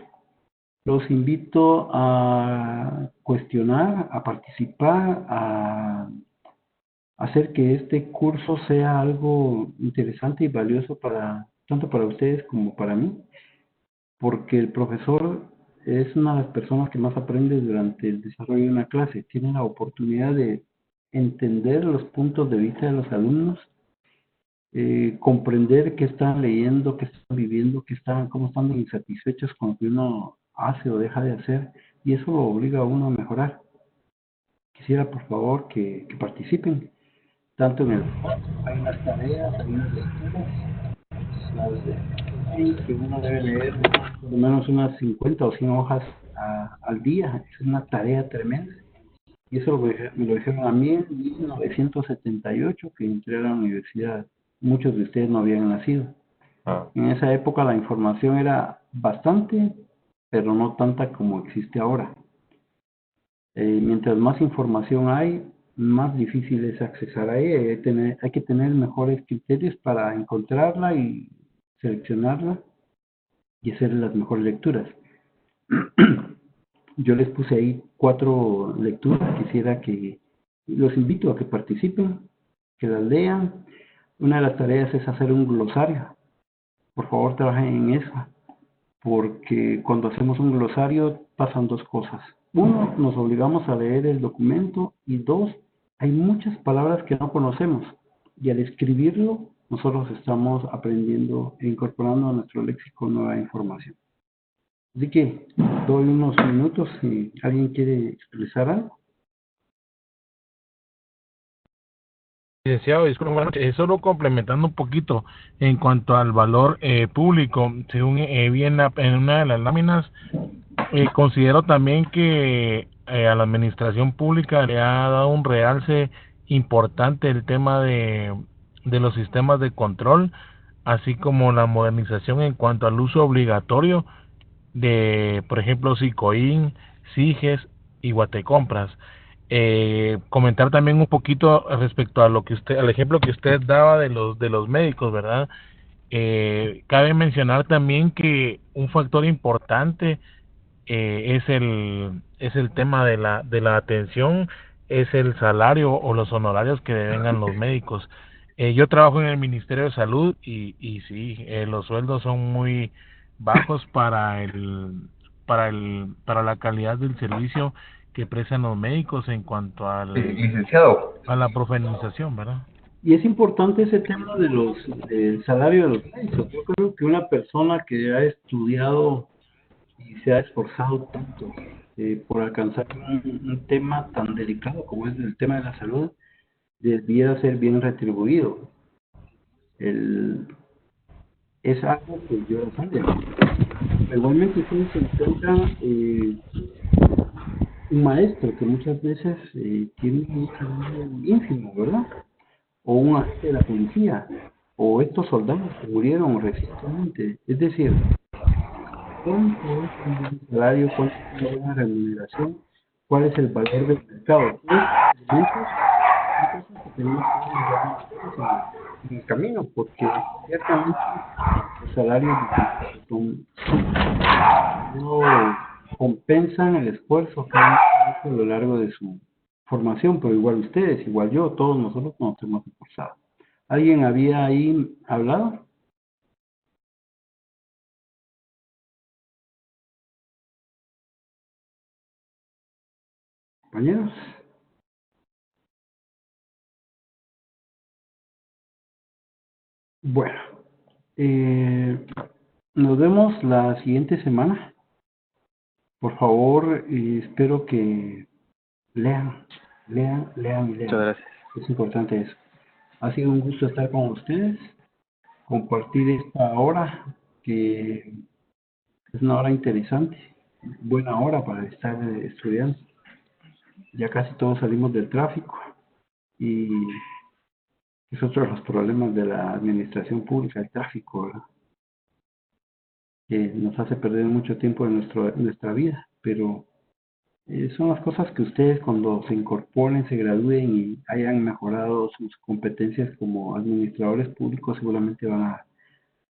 los invito a cuestionar, a participar, a hacer que este curso sea algo interesante y valioso tanto para ustedes como para mí, porque el profesor es una de las personas que más aprende durante el desarrollo de una clase. Tiene la oportunidad de entender los puntos de vista de los alumnos, comprender qué están leyendo, qué están viviendo, cómo están insatisfechos con lo que uno hace o deja de hacer, y eso lo obliga a uno a mejorar. Quisiera, por favor, que participen, tanto en el hay unas tareas, hay unas lecturas, que uno debe leer por lo menos unas 50 o 100 hojas al día. Es una tarea tremenda. Y eso me lo dijeron a mí en 1978, que entré a la universidad. Muchos de ustedes no habían nacido. En esa época la información era bastante, pero no tanta como existe ahora. Mientras más información hay, más difícil es accesar a ella. Hay que tener mejores criterios para encontrarla y seleccionarla y hacer las mejores lecturas. Yo les puse ahí 4 lecturas. Quisiera que los invito a que participen, que las lean. Una de las tareas es hacer un glosario. Por favor, trabajen en eso, porque cuando hacemos un glosario pasan 2 cosas. 1, nos obligamos a leer el documento, y 2, hay muchas palabras que no conocemos, y al escribirlo nosotros estamos aprendiendo e incorporando a nuestro léxico nueva información. Así que doy unos minutos si alguien quiere expresar algo. Licenciado, disculpe, buenas noches. Solo complementando un poquito en cuanto al valor público, según vi en una de las láminas, considero también que a la administración pública le ha dado un realce importante el tema de los sistemas de control, así como la modernización en cuanto al uso obligatorio de, por ejemplo, Sicoin, Siges y Guatecompras. Comentar también un poquito respecto a lo que al ejemplo que usted daba de los médicos, ¿verdad? Cabe mencionar también que un factor importante es el tema de la atención, es el salario o los honorarios que devengan los médicos. Yo trabajo en el Ministerio de Salud y sí, los sueldos son muy bajos para la calidad del servicio que prestan los médicos en cuanto Licenciado, a la profesionalización, ¿verdad? Y es importante ese tema del salario de los médicos. Yo creo que una persona que ha estudiado y se ha esforzado tanto por alcanzar un tema tan delicado como es el tema de la salud, debiera ser bien retribuido. El, es algo que yo lo sabía. Igualmente ustedes se encuentran un maestro que muchas veces tiene un salario ínfimo, ¿verdad? O un agente de la policía, o estos soldados que murieron recientemente. Es decir, ¿cuánto es un buen salario? ¿Cuánto es una buena remuneración? ¿Cuál es el valor del mercado? Todos estos elementos son cosas que tenemos que ir llevando en el camino, porque ciertamente los salarios no compensan el esfuerzo que han hecho a lo largo de su formación, pero igual ustedes, igual yo, todos nosotros nos hemos esforzado. ¿Alguien había ahí hablado, compañeros? Bueno, eh, nos vemos la siguiente semana. Por favor, espero que lean, lean y Muchas lean. gracias. Es importante eso. Ha sido un gusto estar con ustedes, compartir esta hora, que es una hora interesante, buena hora para estar estudiando. Ya casi todos salimos del tráfico y es otro de los problemas de la administración pública, el tráfico, ¿verdad? Que nos hace perder mucho tiempo de nuestra vida, pero son las cosas que ustedes cuando se incorporen, se gradúen y hayan mejorado sus competencias como administradores públicos, seguramente van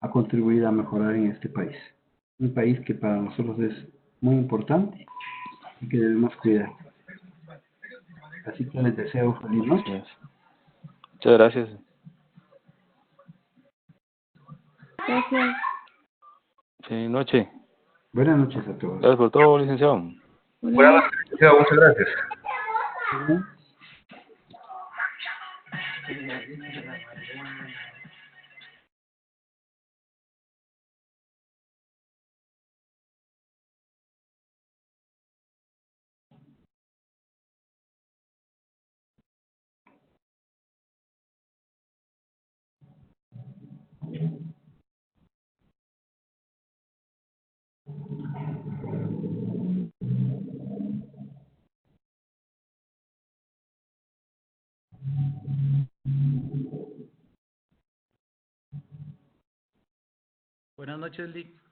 a contribuir a mejorar en este país. Un país que para nosotros es muy importante y que debemos cuidar. Así que les deseo feliz Así noche. es. Muchas gracias. Gracias. Feliz noche. Buenas noches a todos. Gracias por todo, licenciado. buenas noches, licenciado, muchas gracias. Buenas noches, Lick.